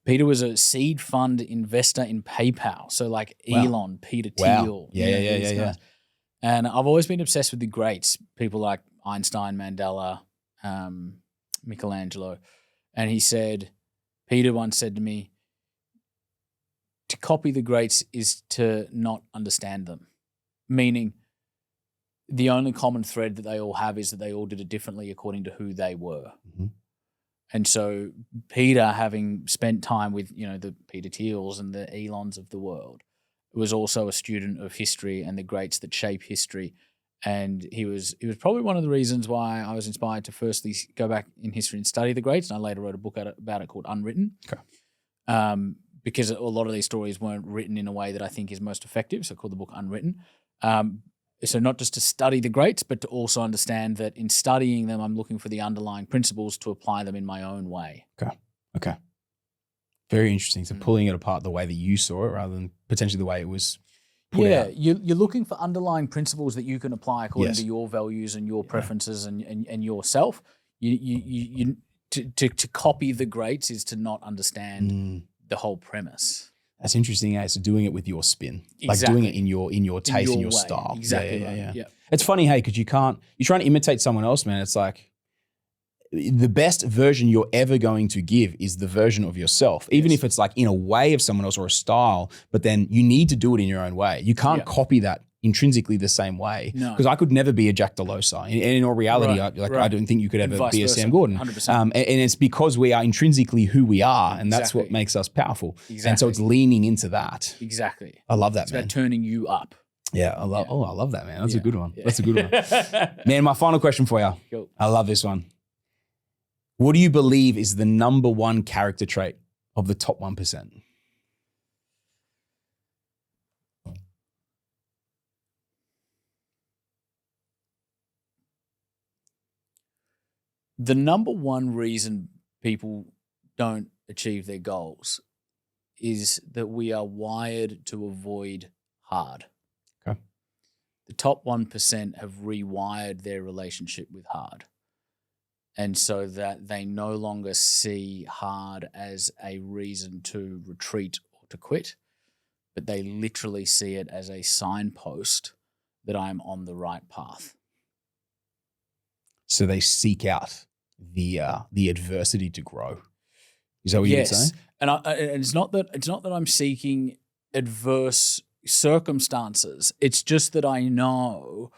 Peter was a seed fund investor in PayPal. So like Elon, Peter Thiel. Yeah. And I've always been obsessed with the greats, people like Einstein, Mandela, Michelangelo. And Peter once said to me, to copy the greats is to not understand them. Meaning the only common thread that they all have is that they all did it differently according to who they were. And so Peter, having spent time with, the Peter Thiels and the Elons of the world, was also a student of history and the greats that shape history. And he was probably one of the reasons why I was inspired to firstly go back in history and study the greats. And I later wrote a book about it called Unwritten. Okay. Because a lot of these stories weren't written in a way that I think is most effective. So I called the book Unwritten. So not just to study the greats, but to also understand that in studying them, I'm looking for the underlying principles to apply them in my own way. Okay. Very interesting. So pulling it apart the way that you saw it rather than potentially the way it was put out. You're looking for underlying principles that you can apply according to your values and your preferences and yourself. To copy the greats is to not understand the whole premise. That's interesting. So doing it with your spin, like doing it in your taste and your way. style. Exactly. Yeah. It's funny, because you're trying to imitate someone else, man. It's like the best version you're ever going to give is the version of yourself, even if it's like in a way of someone else or a style, but then you need to do it in your own way. You can't copy that intrinsically the same way. Because I could never be a Jack Delosa. And in all reality, I don't think you could ever be a Sam Gordon. 100%. And it's because we are intrinsically who we are, and that's what makes us powerful. Exactly. And so it's leaning into that. Exactly. I love that, it's man. about turning you up. Yeah, I love that, man. That's a good one. That's a good one. Man, my final question for you. Cool. I love this one. What do you believe is the number one character trait of the top 1%? The number one reason people don't achieve their goals is that we are wired to avoid hard. Okay. The top 1% have rewired their relationship with hard. And so that they no longer see hard as a reason to retreat or to quit, but they literally see it as a signpost that I'm on the right path. So they seek out the adversity to grow. Is that what you're saying? And it's not that I'm seeking adverse circumstances. It's just that I know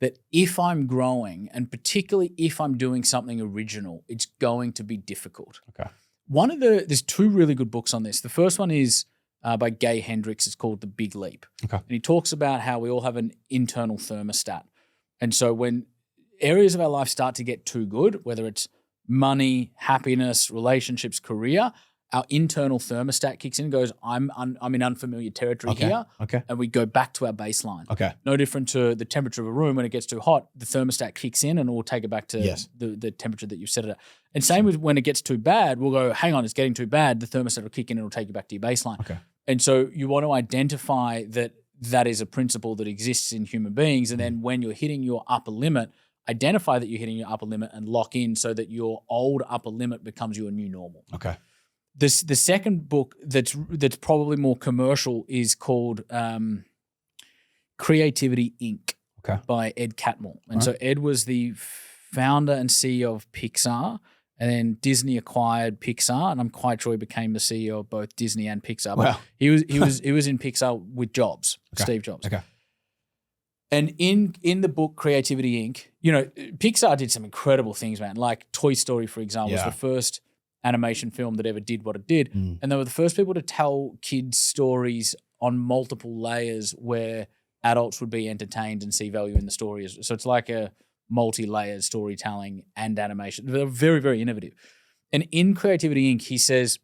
that if I'm growing, and particularly if I'm doing something original, it's going to be difficult. Okay. There's two really good books on this. The first one is by Gay Hendricks. It's called The Big Leap. Okay. And he talks about how we all have an internal thermostat. And so when areas of our life start to get too good, whether it's money, happiness, relationships, career, our internal thermostat kicks in and goes, I'm in unfamiliar territory here. Okay. And we go back to our baseline. Okay. No different to the temperature of a room. When it gets too hot, the thermostat kicks in and we'll take it back to the temperature that you've set it at. And same with when it gets too bad, we'll go, hang on, it's getting too bad. The thermostat will kick in and it'll take you back to your baseline. Okay. And so you want to identify that is a principle that exists in human beings. And then when you're hitting your upper limit, identify that you're hitting your upper limit and lock in so that your old upper limit becomes your new normal. Okay. The second book that's probably more commercial is called Creativity Inc. by Ed Catmull. And so Ed was the founder and CEO of Pixar, and then Disney acquired Pixar, and I'm quite sure he became the CEO of both Disney and Pixar. Wow. But he was in Pixar with Jobs, Steve Jobs. Okay. And in the book Creativity Inc., you know, Pixar did some incredible things, man. Like Toy Story, for example, was the first animation film that ever did what it did. And they were the first people to tell kids stories on multiple layers where adults would be entertained and see value in the story. So it's like a multi-layered storytelling and animation. They're very, very innovative. And in Creativity Inc., he says,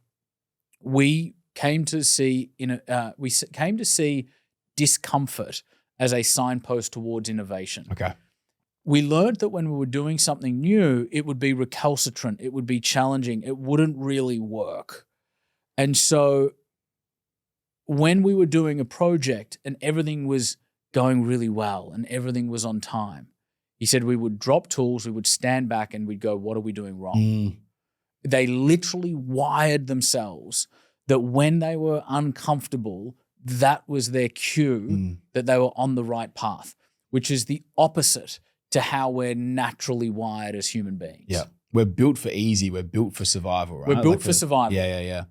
we came to see discomfort as a signpost towards innovation. Okay. We learned that when we were doing something new, it would be recalcitrant, it would be challenging, it wouldn't really work. And so when we were doing a project and everything was going really well and everything was on time, he said we would drop tools, we would stand back and we'd go, what are we doing wrong? They literally wired themselves that when they were uncomfortable, that was their cue that they were on the right path, which is the opposite to how we're naturally wired as human beings. Yeah. We're built for easy. We're built for survival, right? We're built for survival. Yeah.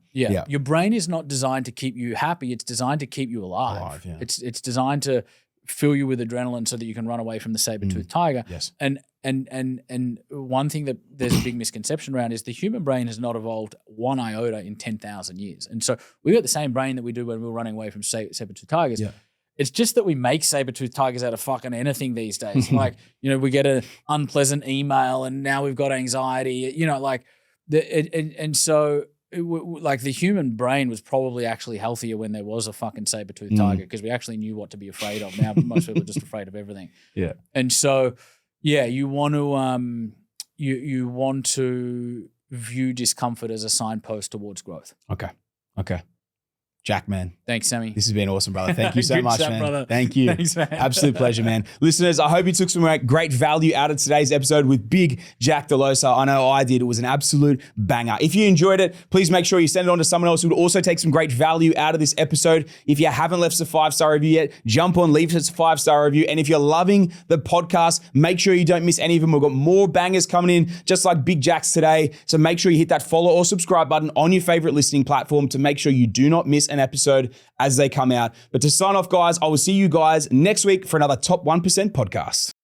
Your brain is not designed to keep you happy. It's designed to keep you alive. It's designed to fill you with adrenaline so that you can run away from the saber-toothed tiger. Yes. And one thing that there's a big misconception around is the human brain has not evolved one iota in 10,000 years. And so we got the same brain that we do when we were running away from saber-toothed tigers. Yeah. It's just that we make saber-toothed tigers out of fucking anything these days. Like, you know, we get an unpleasant email and now we've got anxiety, you know, like, so the human brain was probably actually healthier when there was a fucking saber-toothed tiger because we actually knew what to be afraid of. Now most people are just afraid of everything. Yeah. And so, yeah, you want to view discomfort as a signpost towards growth. Okay. Jack, man. Thanks, Sammy. This has been awesome, brother. Thank you so much, man. Brother. Thank you. Thanks, man. Absolute pleasure, man. Listeners, I hope you took some great value out of today's episode with big Jack Delosa. I know I did. It was an absolute banger. If you enjoyed it, please make sure you send it on to someone else who would also take some great value out of this episode. If you haven't left us a 5-star review yet, jump on, leave us a 5-star review. And if you're loving the podcast, make sure you don't miss any of them. We've got more bangers coming in, just like Big Jack's today. So make sure you hit that follow or subscribe button on your favorite listening platform to make sure you do not miss an episode as they come out. But to sign off, guys, I will see you guys next week for another Top 1% podcast.